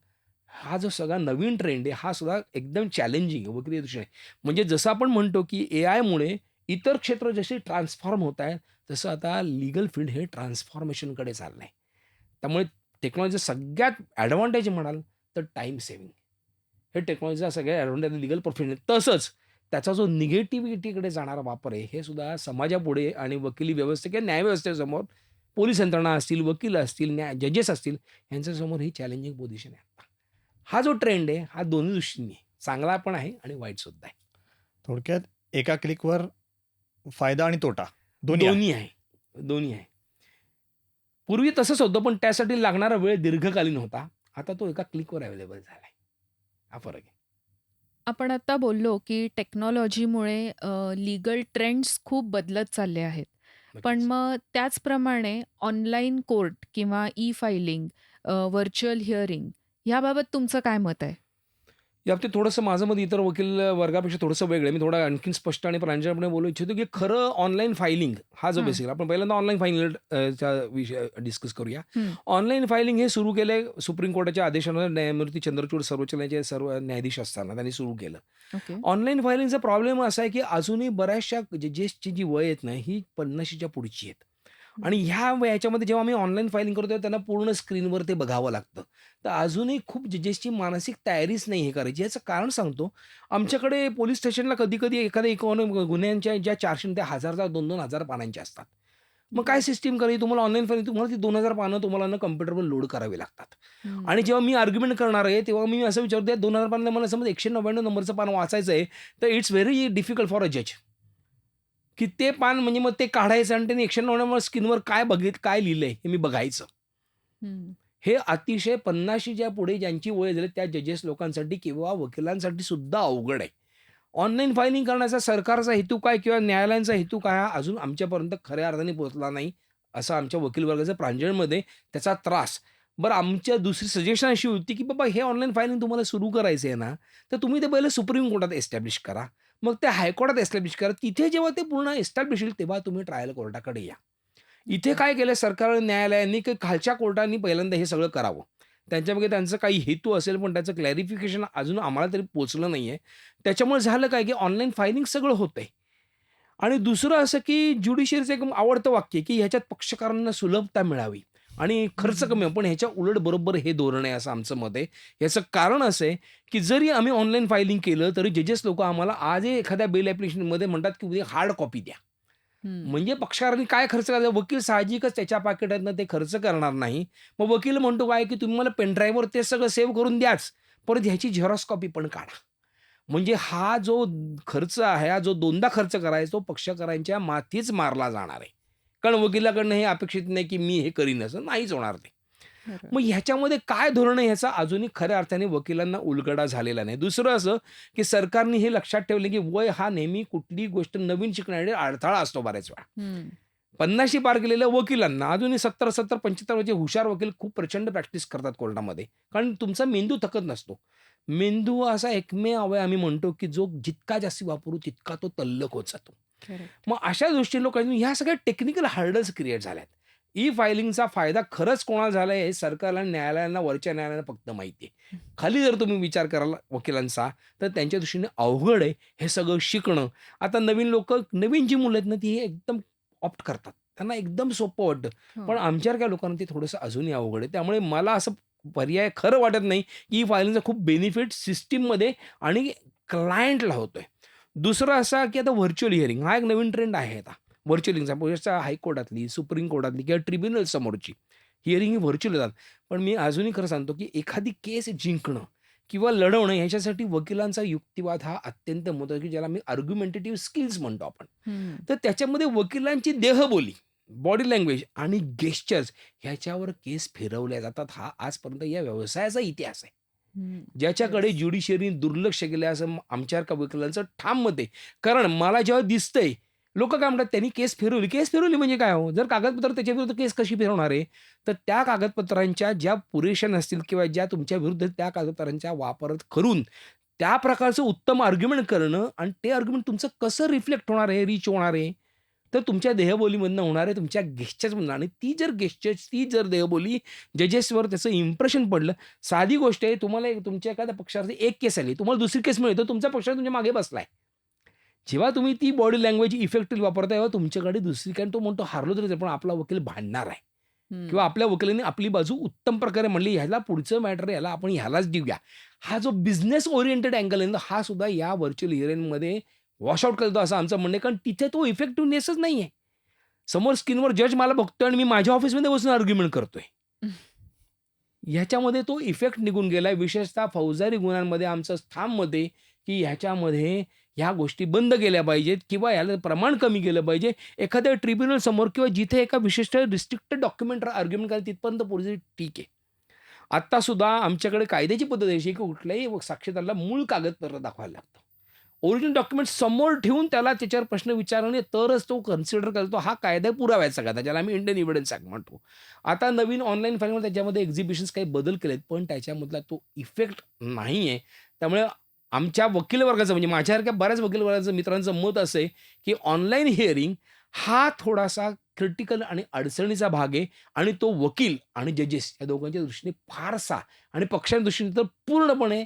हा जो सगळा नवीन ट्रेंड आहे, हा सुद्धा एकदम चॅलेंजिंग आहे वकिली दृष्टीने. म्हणजे जसं आपण म्हणतो, की एआयमुळे इतर क्षेत्र जसे ट्रान्सफॉर्म होत आहेत, तसं आता लीगल फील्ड हे ट्रान्सफॉर्मेशनकडे चाललं आहे. त्यामुळे टेक्नॉलॉजीचा सगळ्यात ॲडव्हांटेज म्हणाल तर टाईम सेव्हिंग. हे टेक्नॉलॉजीचा सगळ्यात ॲडव्हांटेज लीगल प्रोफेशन. तसंच त्याचा जो निगेटिव्हिटीकडे जाणारा वापर आहे, हे सुद्धा समाजापुढे आणि वकिली व्यवस्था किंवा न्यायव्यवस्थेसमोर पोलीस यंत्रणा असतील, वकील असतील, जजेस असतील, यांच्यासमोर ही चॅलेंजिंग पोझिशन आहे आता. हा जो ट्रेंड आहे, हा दोन्ही दृष्टीने आहे. चांगला पण आहे आणि वाईटसुद्धा आहे. थोडक्यात एका क्लिकवर फायदा आणि तोटा दोन्ही आहे. दोन्ही आहे. दोन्ही आहे. पूर्वी तसंच होतं, पण त्यासाठी लागणारा वेळ दीर्घकालीन होता. आता तो एका क्लिकवर अवेलेबल झालाय. हा फरक आहे. आपण आता बोललो, की टेक्नॉलॉजीमुळे लीगल ट्रेंड्स खूप बदलत चालले आहेत. पण नक्कीच. मग त्याचप्रमाणे ऑनलाईन कोर्ट किंवा ई-फायलिंग, व्हर्चुअल हिअरिंग ह्याबाबत तुमचं काय मत आहे? याबाबतीत थोडंसं माझं मत इतर वकील वर्गापेक्षा थोडंसं वेगळं आहे. मी थोडं आणखीन स्पष्ट आणि प्रांजळपणे बोलू इच्छितो, की खरं ऑनलाईन फायलिंग हा जो हां. बेसिक आपण पहिल्यांदा ऑनलाईन फायलिंग चा विषय डिस्कस करूया. हं. ऑनलाईन फायलिंग हे सुरू केलंय सुप्रीम कोर्टाच्या आदेशानुसार न्यायमूर्ती चंद्रचूड सर्वोच्च न्यायालयाचे सर्व न्यायाधीश असताना त्यांनी सुरू केलं. ओके. ऑनलाईन फायलिंगचा प्रॉब्लेम असा आहे, की अजूनही बऱ्याचशा जजेसची जी वय आहेत ना, ही 50च्या पुढची आहेत. हं. आणि ह्याच्यामध्ये जेव्हा आम्ही ऑनलाईन फायलिंग करतो, त्यांना पूर्ण स्क्रीनवर ते बघावं लागतं. तर अजूनही खूप जजेसची मानसिक तयारीच नाही हे करायची. याचं कारण सांगतो, आमच्याकडे पोलिस स्टेशनला कधी-कधी एखाद्या गुन्ह्यांच्या ज्या चार्जशीट त्या 1000 2,000 पानांच्या असतात. मग काय बरं. सिस्टम करायची? तुम्हाला ऑनलाईन फायलिंग तुम्हाला ती 2000 पानं तुम्हाला ना कॉम्प्युटरवर लोड करावी लागतात. हं. आणि जेव्हा मी आर्ग्युमेंट करणार आहे, तेव्हा मी असं विचारतो, "त्या 2000 पानाला मला समज 199 नंबरचं पान वाचायचं आहे, तर it's very difficult for a जज." की ते पान म्हणजे मग ते काढायचं आणि त्यांनी 199 स्क्रीनवर काय लिहिलंय हे मी बघायचं. हं. हे अतिशय 50च्या पुढे ज्यांची वय झाली त्या जजेस लोकांसाठी किंवा वकिलांसाठी सुद्धा अवघड आहे. ऑनलाईन फायलिंग करण्याचा सरकारचा हेतू काय किंवा न्यायालयांचा हेतू काय हा अजून आमच्यापर्यंत खऱ्या अर्थाने पोहोचला नाही, असं आमच्या वकील वर्गाच्या प्रांजळमध्ये त्याचा त्रास. बरं आमच्या दुसरी सजेशन अशी होती, की बाबा हे ऑनलाईन फायलिंग तुम्हाला सुरू करायचं आहे ना, तर तुम्ही ते पहिलं सुप्रीम कोर्टात एस्टॅब्लिश करा. मग ते हायकोर्टात एस्टॅब्लिश करा. तिथे जेव्हा ते पूर्ण एस्टॅब्लिश होईल तेव्हा तुम्ही ट्रायल कोर्टाकडे या. इथे ओके. काय केलं सरकार न्यायालयांनी की खालच्या कोर्टांनी पहिल्यांदा हे सगळं करावं. त्यांच्यामागे त्यांचा काही हेतू असेल, पण त्याचं क्लॅरिफिकेशन अजून आम्हाला तरी पोहोचलं नाहीये. त्याच्यामुळे झालं काय, की ऑनलाईन फायलिंग सगळं होतंय. आणि दुसरं असं, की ज्युडिशियरीचं एक आवडतं वाक्य आहे, की ह्याच्यात पक्षकारांना सुलभता मिळावी आणि हं, खर्च हं, कमी हं. आहे. पण ह्याच्या उलट बरोबर हे धोरण आहे असं आमचं मत आहे. याचं कारण असं आहे, की जरी आम्ही ऑनलाईन फायलिंग केलं, तरी जजेस लोकं आम्हाला आजही एखाद्या बेल ॲप्लिकेशनमध्ये म्हणतात, की उद्या हार्ड कॉपी द्या. हं. म्हणजे पक्षकारांनी काय खर्च करायचा? वकील साहजिकच त्याच्या पाकिटातनं ते खर्च करणार नाही. मग वकील म्हणतो काय, की तुम्ही मला पेन ड्राईव्हवर ते सगळं सेव्ह करून द्याच, परत ह्याची झेरॉक्स कॉपी पण काढा. म्हणजे हा जो खर्च आहे, हा जो दोनदा खर्च करायचा, तो पक्षकारांच्या माथीच मारला जाणार आहे. कारण वकिलाकडनं हे अपेक्षित नाही, की मी हे करीन असं नाहीच होणार ते. बरं. मग ह्याच्यामध्ये काय धोरण आहे ह्याचा अजूनही खऱ्या अर्थाने वकिलांना उलगडा झालेला नाही. दुसरं असं, की सरकारने हे लक्षात ठेवलं, की वय हा नेहमी कुठलीही गोष्ट नवीन शिकण्यासाठी अडथळा असतो बऱ्याच वेळा. हं. 50शी पार केलेल्या वकिलांना अजूनही 70-70, 75 म्हणजे हुशार वकील खूप प्रचंड प्रॅक्टिस करतात कोर्टामध्ये. कारण तुमचा मेंदू थकत नसतो. मेंदू असा एकमेव अवयव आम्ही म्हणतो, की जो जितका जास्ती वापरू तितका तो तल्लख होत जातो. करेक्ट. मग अशा दृष्टीने लोकांनी ह्या सगळ्या टेक्निकल हर्डल्स क्रिएट झाल्यात. ई-फायलिंगचा फायदा खरंच कोणाला झाला हे सरकारला आणि न्यायालयांना वरच्या न्यायालयांना फक्त माहिती आहे. खाली जर तुम्ही विचार कराल वकिलांचा, तर त्यांच्या दृष्टीने अवघड आहे हे सगळं शिकणं. आता नवीन लोकं नवीन जी मुलं आहेत ना, ती हे एकदम ऑप्ट करतात. त्यांना एकदम सोपं वाटतं. हो. पण आमच्यासारख्या लोकांना ते थोडंसं अजूनही अवघड आहे. त्यामुळे मला असं पर्याय खरं वाटत नाही, की ई-फायलिंगचा खूप बेनिफिट सिस्टममध्ये आणि क्लायंटला होतोय. दुसरं असं, की आता व्हर्चुअल हिअरिंग हा एक नवीन ट्रेंड आहे आता. व्हर्चुअल हिअरिंगचा हायकोर्टातली, सुप्रीम कोर्टातली किंवा ट्रिब्युनल समोरची हिअरिंग ही व्हर्चुअल होतात. पण मी अजूनही खरं सांगतो, की एखादी केस जिंकणं किंवा लढवणं ह्याच्यासाठी वकिलांचा युक्तिवाद हा अत्यंत महत्त्वाचा, की ज्याला मी आर्ग्युमेंटेटिव्ह स्किल्स म्हणतो आपण. हं. तर त्याच्यामध्ये वकिलांची देहबोली, बॉडी लँग्वेज आणि गेस्चर्स ह्याच्यावर केस फिरवल्या जातात. हा आजपर्यंत या व्यवसायाचा इतिहास आहे. हं. ज्याच्याकडे येस. ज्युडिशियरीने दुर्लक्ष केलं असं आमच्यासारख्या वकिलांचं ठाम मत आहे. कारण मला जेव्हा दिसतंय, लोकं काय म्हणतात, "त्यांनी केस फिरवली." केस फिरवली म्हणजे काय हो? जर कागदपत्र त्याच्याविरुद्ध केस कशी फिरवणार आहे? तर त्या कागदपत्रांच्या ज्या पुरेशा नसतील किंवा ज्या तुमच्या विरुद्ध त्या कागदपत्रांचा वापर करून त्या प्रकारचं उत्तम आर्ग्युमेंट करणं आणि ते आर्ग्युमेंट तुमचं कसं रिफ्लेक्ट होणार आहे, रीच होणार आहे? तर तुमच्या देहबोलीमधनं होणार आहे, तुमच्या गेस्चर्समधनं आणि ती जर गेस्चर्स, ती जर देहबोली जजेसवर त्याचं इम्प्रेशन पडलं. साधी गोष्ट आहे, तुम्हाला तुमच्या एखाद्या पक्षावरती एक केस आली, तुम्हाला दुसरी केस मिळते, तुमचा पक्ष तुमच्या मागे बसलाय. जेव्हा तुम्ही ती बॉडी लँग्वेज इफेक्टिव्ह वापरता, तेव्हा तुमच्याकडे दुसरी कारण तो म्हणतो हारलो तरी चालेल, पण आपला वकील भांडणार आहे किंवा हं. आपल्या वकिलांनी आपली बाजू उत्तम प्रकारे म्हणली, ह्याला पुढचं मॅटर आहे, ह्याला आपण ह्यालाच देऊया. हा जो बिझनेस ओरिएंटेड अँगल आहे ना, हा सुद्धा या व्हर्चुअल हिअरिंगमध्ये वॉश आउट करतो असं आमचं म्हणणं आहे. कारण तिथे तो इफेक्टिव्हनेसच नाहीये. समोर स्क्रीनवर जज मला बघतोय आणि मी माझ्या ऑफिसमध्ये बसून आर्ग्युमेंट करतोय. ह्याच्यामध्ये तो इफेक्ट निघून गेलाय. विशेषतः फौजदारी गुन्ह्यांमध्ये आमचं ठाम मत आहे, की ह्याच्यामध्ये ह्या गोष्टी बंद केल्या पाहिजेत किंवा ह्याला प्रमाण कमी केलं पाहिजे. एखाद्या ट्रिब्युनल समोर किंवा जिथे एका विशिष्ट रिस्ट्रिक्टेड डॉक्युमेंटवर आर्ग्युमेंट करायला तिथपर्यंत पोहोचली ठीक आहे. आत्तासुद्धा आमच्याकडे कायद्याची पद्धत अशी आहे, की कुठल्याही साक्षीदाराला मूळ कागदपत्र दाखवायला लागतं. ओरिजिनल डॉक्युमेंट समोर ठेवून त्याला त्याच्यावर प्रश्न विचारणे तरच तो कन्सिडर करतो. हा कायदा पुरावा आहे सगळ्याचा, ज्याला आम्ही इंडियन एव्हिडन्स ॲक्ट म्हणतो. आता नवीन ऑनलाईन फायलिंगमध्ये त्याच्यामध्ये एक्झिबिशन्स काही बदल केलेत, पण त्याच्यामधला तो इफेक्ट नाही आहे. त्यामुळे आमच्या वकील वर्गाचं म्हणजे माझ्यासारख्या बऱ्याच वकील वर्गाचं मित्रांचं मत असं आहे, की ऑनलाईन हिअरिंग हा थोडासा क्रिटिकल आणि अडचणीचा भाग आहे आणि तो वकील आणि जजेस या दोघांच्या दृष्टीने फारसा आणि पक्षांच्या दृष्टीने तर पूर्णपणे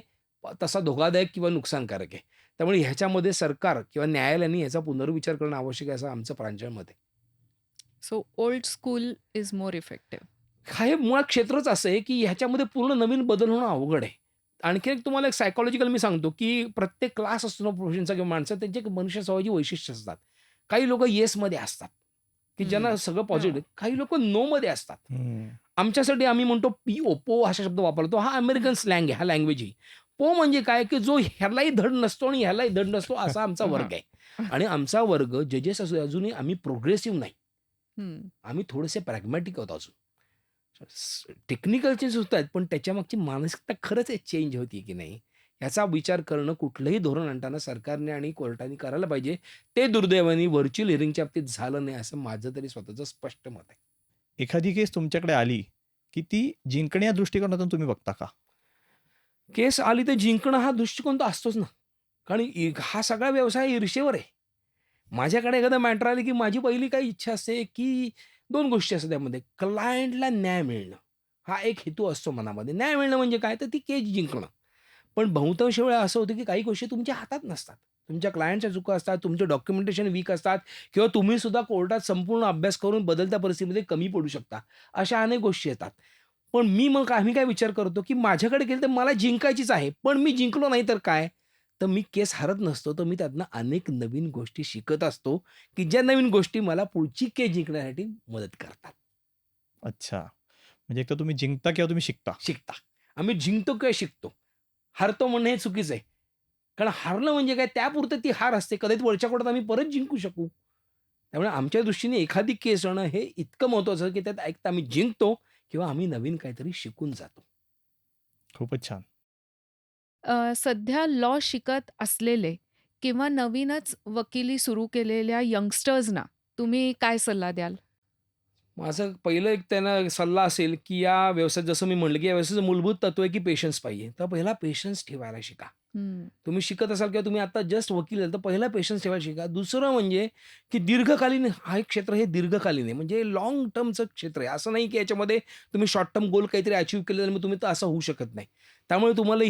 तसा धोकादायक किंवा नुकसानकारक आहे. त्यामुळे ह्याच्यामध्ये सरकार किंवा न्यायालयाने याचा पुनर्विचार करणं आवश्यक आहे असं आमचं प्रांजळ मत आहे. So old school is more effective. हा हे मुळात क्षेत्रच असं आहे, की ह्याच्यामध्ये पूर्ण नवीन बदल होणं अवघड आहे. आणखी एक तुम्हाला एक सायकॉलॉजिकल मी सांगतो, की प्रत्येक क्लास असतो ना प्रोफेशनचा किंवा माणसं त्यांची एक मनुष्य स्वभावाची वैशिष्ट्य असतात. काही लोकं येसमध्ये असतात. की ज्यांना हं. सगळं हो. पॉझिटिव्ह. काही लोकं नोमध्ये असतात. हं. आमच्यासाठी आम्ही म्हणतो पो असा शब्द वापरतो. हा अमेरिकन स्लँग आहे, हा लँग्वेज आहे. पो म्हणजे काय, की जो ह्यालाही धड नसतो आणि ह्यालाही धड नसतो असा आमचा हां. वर्ग आहे. आणि आमचा वर्ग जजेस असू अजूनही आम्ही प्रोग्रेसिव्ह नाही. हं. आम्ही थोडेसे प्रॅग्मॅटिक आहोत अजून. टेक्निकल चेंज होत आहेत, पण त्याच्यामागची मानसिकता खरंच आहे चेंज होतीये की नाही, याचा विचार करणं कुठलंही धोरण आणताना सरकारने आणि कोर्टाने करायला पाहिजे. ते दुर्दैवाने व्हर्च्युअल हिअरिंगच्या बाबतीत झालं नाही, असं माझं तरी स्वतःचं स्पष्ट मत आहे. एखादी केस तुमच्याकडे आली, की ती जिंकण्या दृष्टिकोनातून तुम्ही बघता का? केस आली तर जिंकणं हा दृष्टिकोन तर असतोच ना. कारण हा सगळा व्यवसाय ईर्षेवर आहे. माझ्याकडे एखादं मॅटर आलं, की माझी पहिली काय इच्छा असते, की 2 गोष्टी असतात त्यामध्ये. क्लायंटला न्याय मिळणं, हा एक हेतू असतो मनामध्ये. न्याय मिळणं म्हणजे काय? तर ती केस जिंकणं. पण बहुतांश वेळा असं होतं, की काही गोष्टी तुमच्या हातात नसतात. तुमच्या क्लायंटच्या चुका असतात, तुमचे डॉक्युमेंटेशन वीक असतात किंवा तुम्ही सुद्धा कोर्टात संपूर्ण अभ्यास करून बदलत्या परिस्थितीमध्ये कमी पडू शकता. अशा अनेक गोष्टी येतात. पण आम्ही काय विचार करतो, की माझ्याकडे केलं तर मला जिंकायचीच आहे. पण मी जिंकलो नाही तर काय? तर मी केस हारत नसतो, तर मी त्यातनं अनेक नवीन गोष्टी शिकत असतो, की ज्या नवीन गोष्टी मला पुढची केस जिंकण्यासाठी मदत करतात. अच्छा. म्हणजे एकतर तुम्ही जिंकता किंवा तुम्ही शिकता. शिकता. आम्ही जिंकतो किंवा शिकतो. हारतो म्हणणं हे चुकीचं आहे. कारण हारलं म्हणजे काय त्यापुरतं ती हार असते. कदाचित वरच्या कोर्टात आम्ही परत जिंकू शकू. त्यामुळे आमच्या दृष्टीने एखादी केस होणं हे इतकं महत्त्वाचं की त्यात एकतर आम्ही जिंकतो किंवा आम्ही नवीन काहीतरी शिकून जातो. खूपच छान. सध्या लॉ शिकत असलेले किंवा नवीनच वकिली सुरू केलेल्या यंगस्टर्सना तुम्ही काय सल्ला द्याल? माझं पहिलं एक त्यांना सल्ला असेल, की या व्यवसायात जसं मी म्हटलं, की या व्यवसायाचं मूलभूत तत्व आहे, की पेशन्स पाहिजे. तर पहिला पेशन्स ठेवायला शिका. हं. तुम्ही शिकत असाल किंवा तुम्ही आता जस्ट वकील झाले, तर पहिला पेशन्स ठेवायला शिका. दुसरं म्हणजे, की दीर्घकालीन हा एक क्षेत्र हे दीर्घकालीन आहे. म्हणजे लाँग टर्मचं क्षेत्र आहे. असं नाही, की याच्यामध्ये तुम्ही शॉर्ट टर्म गोल काहीतरी अचीव्ह केले, तर मग तुम्ही तर असं होऊ शकत नाही. त्यामुळे तुम्हाला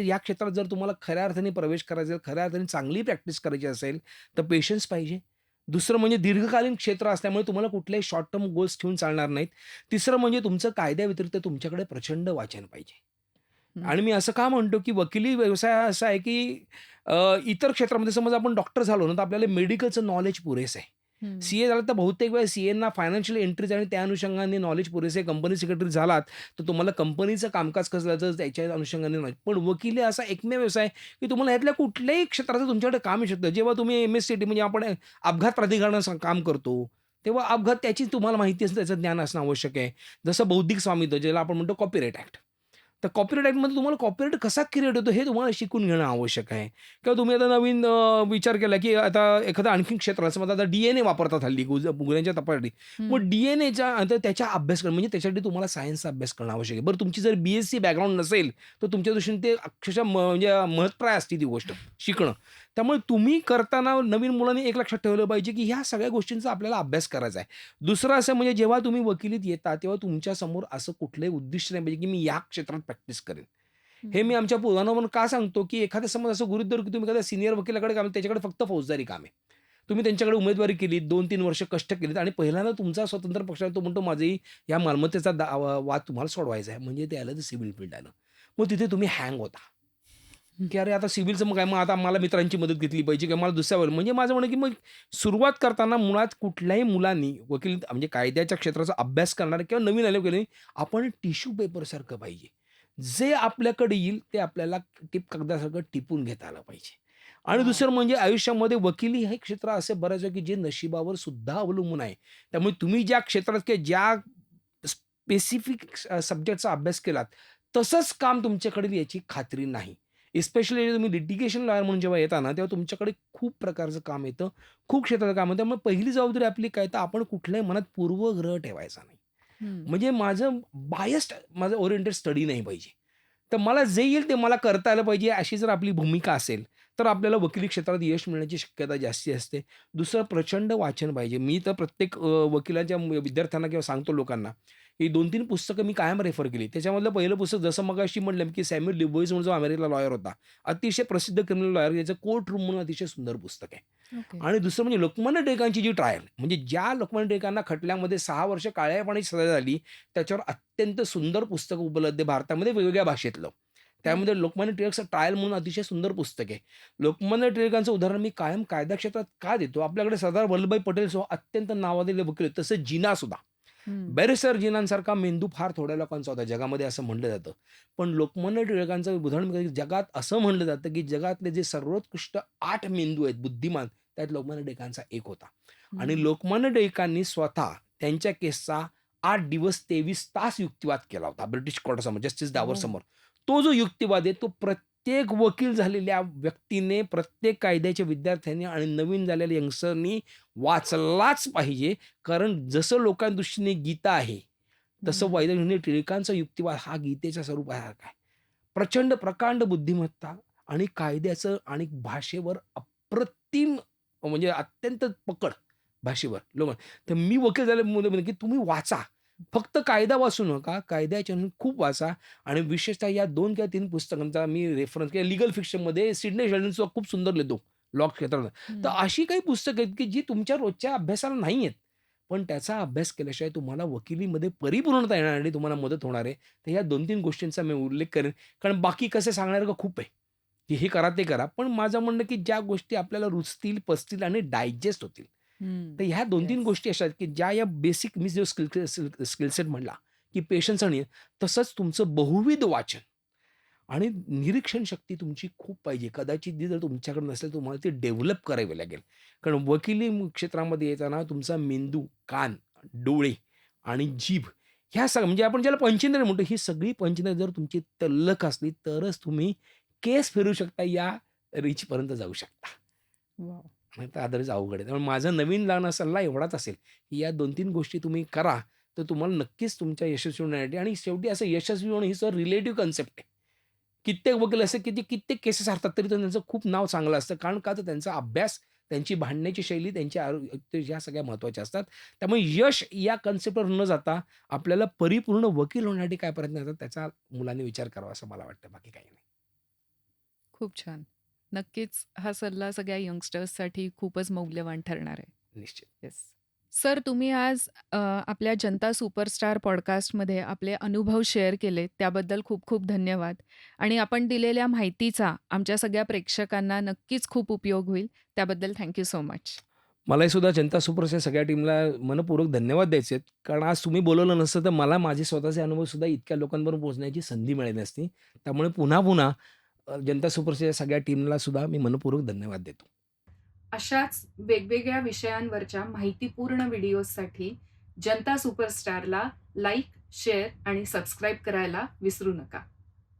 या क्षेत्रात जर तुम्हाला खऱ्या अर्थाने प्रवेश करायचा आहे, खऱ्या अर्थाने चांगली प्रॅक्टिस करायची असेल, तर पेशन्स पाहिजे. दुसरं म्हणजे दीर्घकालीन क्षेत्र असल्यामुळे तुम्हाला कुठल्याही शॉर्ट टर्म गोल्स ठेवून चालणार नाहीत. तिसरं म्हणजे तुमचं कायद्याव्यतिरिक्त तुमच्याकडे प्रचंड वाचन पाहिजे. हं. आणि मी असं का म्हणतो, की वकिली व्यवसाय हा असा आहे, की इतर क्षेत्रामध्ये समजा आपण डॉक्टर झालो ना, तर आपल्याला मेडिकलचं नॉलेज पुरेसं आहे. हं. सी-ए झाला तर बहुतेक वेळा सी-एना फायनान्शियल एंट्रीज आणि त्या अनुषंगाने नॉलेज पुरेसे आहे. कंपनी सेक्रेटरी झालात, तर तुम्हाला कंपनीचं कामकाज कसं चालतं त्याच्या अनुषंगाने नॉलेज. पण वकिली असा एकमेव व्यवसाय आहे, की तुम्हाला ह्यातल्या कुठल्याही क्षेत्राचं तुमच्याकडे काम येऊ शकतं. जेव्हा तुम्ही एम-एस-सी-टी म्हणजे आपण अपघात प्राधिकरणाचं काम करतो, तेव्हा अपघात त्याची तुम्हाला माहिती असणं, त्याचं ज्ञान असणं आवश्यक आहे. जसं बौद्धिक स्वामित्व ज्याला आपण म्हणतो कॉपीराइट ॲक्ट. तर कॉपीराइट ॲक्टमध्ये तुम्हाला कॉपीराइट कसा क्रिएट होतो हे तुम्हाला शिकून घेणं आवश्यक आहे. किंवा तुम्ही आता नवीन विचार केला, की आता एखादं आणखीन क्षेत्र असं आता डी-एन-ए वापरतात हल्ली गुन्ह्यांच्या तपासणी. हं. मग डी-एन-एच्या आता त्याच्या अभ्यास करणं म्हणजे त्याच्यासाठी तुम्हाला सायन्सचा अभ्यास करणं आवश्यक आहे. बरं तुमची जर बी-एस-सी बॅकग्राऊंड नसेल, तर तुमच्या दृष्टीने ते अक्षरशः म्हणजे महत्प्राय असते ती गोष्ट शिकणं. त्यामुळे तुम्ही करताना नवीन मुलांनी एक लक्षात ठेवलं पाहिजे, की ह्या सगळ्या गोष्टींचा आपल्याला अभ्यास करायचा आहे. दुसरं असं म्हणजे जेव्हा तुम्ही वकिलीत येता, तेव्हा तुमच्यासमोर असं कुठलंही उद्दिष्ट नाही पाहिजे, की मी या क्षेत्रात प्रॅक्टिस करेन. हे हं. मी आमच्या मुलांना का सांगतो, की एखादा समज असं गृहीत धरू, की तुम्ही एखाद्या सीनियर वकिलाकडे काम त्याच्याकडे फक्त फौजदारी काम आहे. तुम्ही त्यांच्याकडे उमेदवारी केली, 2-3 वर्ष कष्ट केलेत आणि पहिल्यांदा तुमचा स्वतंत्र पक्ष आहे, तो म्हणतो माझी या मालमत्तेचा वाद तुम्हाला सोडवायचा आहे. म्हणजे ते आलं तर सिव्हिल फील्ड आलं. मग तिथे तुम्ही हँग होता. हं. की अरे आता सिव्हिलचं मग काय, मग आता मला मित्रांची मदत घेतली पाहिजे किंवा मला दुसऱ्यावर म्हणजे माझं म्हणणं की मग सुरुवात करताना मुळात कुठल्याही मुलांनी वकील म्हणजे कायद्याच्या क्षेत्राचा अभ्यास करणारे किंवा नवीन आले वगैरे आपण टिश्यू पेपरसारखं पाहिजे. जे आपल्याकडे येईल ते आपल्याला कागदासारखं टिपून घेता आलं पाहिजे. आणि वॉव! दुसरं म्हणजे आयुष्यामध्ये वकिली हे क्षेत्र असे बरेच आहे की जे नशिबावर सुद्धा अवलंबून आहे. त्यामुळे तुम्ही ज्या क्षेत्रात किंवा ज्या स्पेसिफिक सब्जेक्टचा अभ्यास केलात, तसंच काम तुमच्याकडे येईल याची खात्री नाही. एस्पेशली तुम्ही लिटिगेशन लॉयर म्हणून जेव्हा येता ना, तेव्हा तुमच्याकडे खूप प्रकारचं काम येतं, खूप क्षेत्राचं काम येतं. त्यामुळे पहिली जबाबदारी आपली काय, तर आपण कुठल्याही मनात पूर्वग्रह ठेवायचा नाही. हं. म्हणजे माझं ओरिएंटेड स्टडी नाही पाहिजे. तर मला जे येईल ते मला करता आलं पाहिजे, अशी जर आपली भूमिका असेल, तर आपल्याला वकिली क्षेत्रात यश मिळण्याची शक्यता जास्ती असते. दुसरं प्रचंड वाचन पाहिजे. मी तर प्रत्येक वकिलाच्या विद्यार्थ्यांना किंवा सांगतो लोकांना, ही 2-3 पुस्तकं मी कायम रेफर केली. त्याच्यामधलं पहिलं पुस्तक जसं मगाशी म्हटलं, की सॅम्युअल ल्युबोइस म्हणून जो अमेरिकेतला लॉयर होता. अतिशय प्रसिद्ध क्रिमिनल लॉयर याचं कोर्ट रूम म्हणून अतिशय सुंदर पुस्तक आहे. ओके. आणि दुसरं म्हणजे लोकमान्य टिळकांची जी ट्रायल म्हणजे ज्या लोकमान्य टिळकांना खटल्यामध्ये 6 वर्ष काळ्या पाण्याची सजा झाली, त्याच्यावर अत्यंत सुंदर पुस्तक उपलब्ध आहे भारतामध्ये वेगवेगळ्या भाषेतलं. त्यामध्ये लोकमान्य टिळकचं ट्रायल म्हणून अतिशय सुंदर पुस्तक आहे. लोकमान्य टिळकांचं उदाहरण मी कायम कायदा क्षेत्रात का देतो? आपल्याकडे सरदार वल्लभभाई पटेल अत्यंत नावाजलेले वकील आहेत. तसंच जिनासुद्धा. हं. बॅरिस्टर जिनांसारखा मेंदू फार थोड्या लोकांचा होता जगामध्ये असं म्हटलं जातं. पण लोकमान्य टिळकांचं उदाहरण म्हणजे जगात असं म्हटलं जातं, की जगातले जे सर्वोत्कृष्ट 8 मेंदू आहेत बुद्धिमान, त्यात लोकमान्य टिळकांचा एक होता. आणि हं. लोकमान्य टिळकांनी स्वतः त्यांच्या केसचा 8 दिवस 23 तास युक्तिवाद केला होता ब्रिटिश कोर्टासमोर, जस्टिस हो. डावरसमोर. तो जो युक्तिवाद आहे, तो प्रत्येक वकील झालेल्या व्यक्तीने, प्रत्येक कायद्याच्या विद्यार्थ्यांनी आणि नवीन झालेल्या यंगस्टरनी वाचलाच पाहिजे. कारण जसं लोकांदृष्टीने गीता आहे, तसं हं. वैद्य टिळकांचा युक्तिवाद हा गीतेच्या स्वरूपासारखा आहे. प्रचंड प्रकांड बुद्धिमत्ता आणि कायद्याचं आणि भाषेवर अप्रतिम म्हणजे अत्यंत पकड भाषेवर तर मी वकील झाल्यामुळे की तुम्ही वाचा. फक्त कायदा वाचू नका, कायद्याच्या खूप वाचा आणि विशेषतः या 2 किंवा 3 पुस्तकांचा मी रेफरन्स केला. लीगल फिक्शनमध्ये सिडनी शेल्डनचा खूप सुंदर लिहितो लॉ क्षेत्रात. तर हं. अशी काही पुस्तकं आहेत, की जी तुमच्या रोजच्या अभ्यासाला नाही आहेत. पण त्याचा अभ्यास केल्याशिवाय तुम्हाला वकिलीमध्ये परिपूर्णता येणार आणि तुम्हाला मदत होणार आहे. तर ह्या 2-3 गोष्टींचा मी उल्लेख करेन. कारण बाकी कसं सांगण्यासारखं खूप आहे, की हे करा, ते करा. पण माझं म्हणणं, की ज्या गोष्टी आपल्याला रुचतील, पचतील आणि डायजेस्ट होतील. हं. तर ह्या 2-3 येस. गोष्टी अशा आहेत, की ज्या या बेसिक मी जो स्किल सेट म्हणला, की पेशन्स आणि तसंच तुमचं बहुविध वाचन आणि निरीक्षण शक्ती तुमची खूप पाहिजे. कदाचित ती जर तुमच्याकडे नसेल, तुम्हाला ती डेव्हलप करावी लागेल. कारण वकिली क्षेत्रामध्ये येताना तुमचा मेंदू, कान, डोळे आणि जीभ ह्या सगळ्या म्हणजे आपण ज्याला पंचेंद्रिय म्हणतो, ही सगळी पंचेंद्रिय जर तुमची तल्लख असली, तरच तुम्ही केस फिरवू शकता, या रीचपर्यंत जाऊ शकता. वॉव! नाहीतर अदरवाईज अवघड आहे. त्यामुळे माझा नवीन लहान सल्ला एवढाच असेल, की या 2-3 गोष्टी तुम्ही करा, तर तुम्हाला नक्कीच तुमच्या यशस्वी होण्यासाठी आणि शेवटी असं यशस्वी होणं ही सर रिलेटिव्ह कन्सेप्ट आहे. कित्येक वकील असे की जे कित्येक केसेस हरतात तरी पण त्यांचं खूप नाव चांगलं असतं. कारण का तर त्यांचा अभ्यास, त्यांची भांडण्याची शैली, त्यांची ह्या सगळ्या महत्त्वाच्या असतात. त्यामुळे यश या कन्सेप्टवर न जाता आपल्याला परिपूर्ण वकील होण्यासाठी काय प्रयत्न करतात त्याचा मुलांनी विचार करावा असं मला वाटतं. बाकी काही नाही. खूप छान. नक्कीच हा सल्ला सगळ्या यंगस्टर्ससाठी खूपच मौल्यवान ठरणार आहे. निश्चित. येस. सर तुम्ही आज आपल्या जनता सुपरस्टार पॉडकास्टमध्ये आपले अनुभव शेअर केले त्याबद्दल खूप खूप धन्यवाद आणि आपण दिलेल्या माहितीचा आमच्या सगळ्या प्रेक्षकांना नक्कीच खूप उपयोग होईल. त्याबद्दल थँक यू सो मच. मलाही सुद्धा जनता सुपरच्या सगळ्या टीमला मनःपूर्वक धन्यवाद द्यायचे आहेत. कारण आज तुम्ही बोलवलं नसतं तर मला माझे स्वतःचे अनुभव सुद्धा इतक्या लोकांपर्यंत पोहोचण्याची संधी मिळाली नसती. त्यामुळे पुन्हा जनता सुपरच्या सगळ्या टीमला सुद्धा मी मनःपूर्वक धन्यवाद देतो. अशाच वेगवेगळ्या विषयांवरच्या माहितीपूर्ण व्हिडिओजसाठी जनता सुपरस्टारला लाईक, शेअर आणि सबस्क्राईब करायला विसरू नका.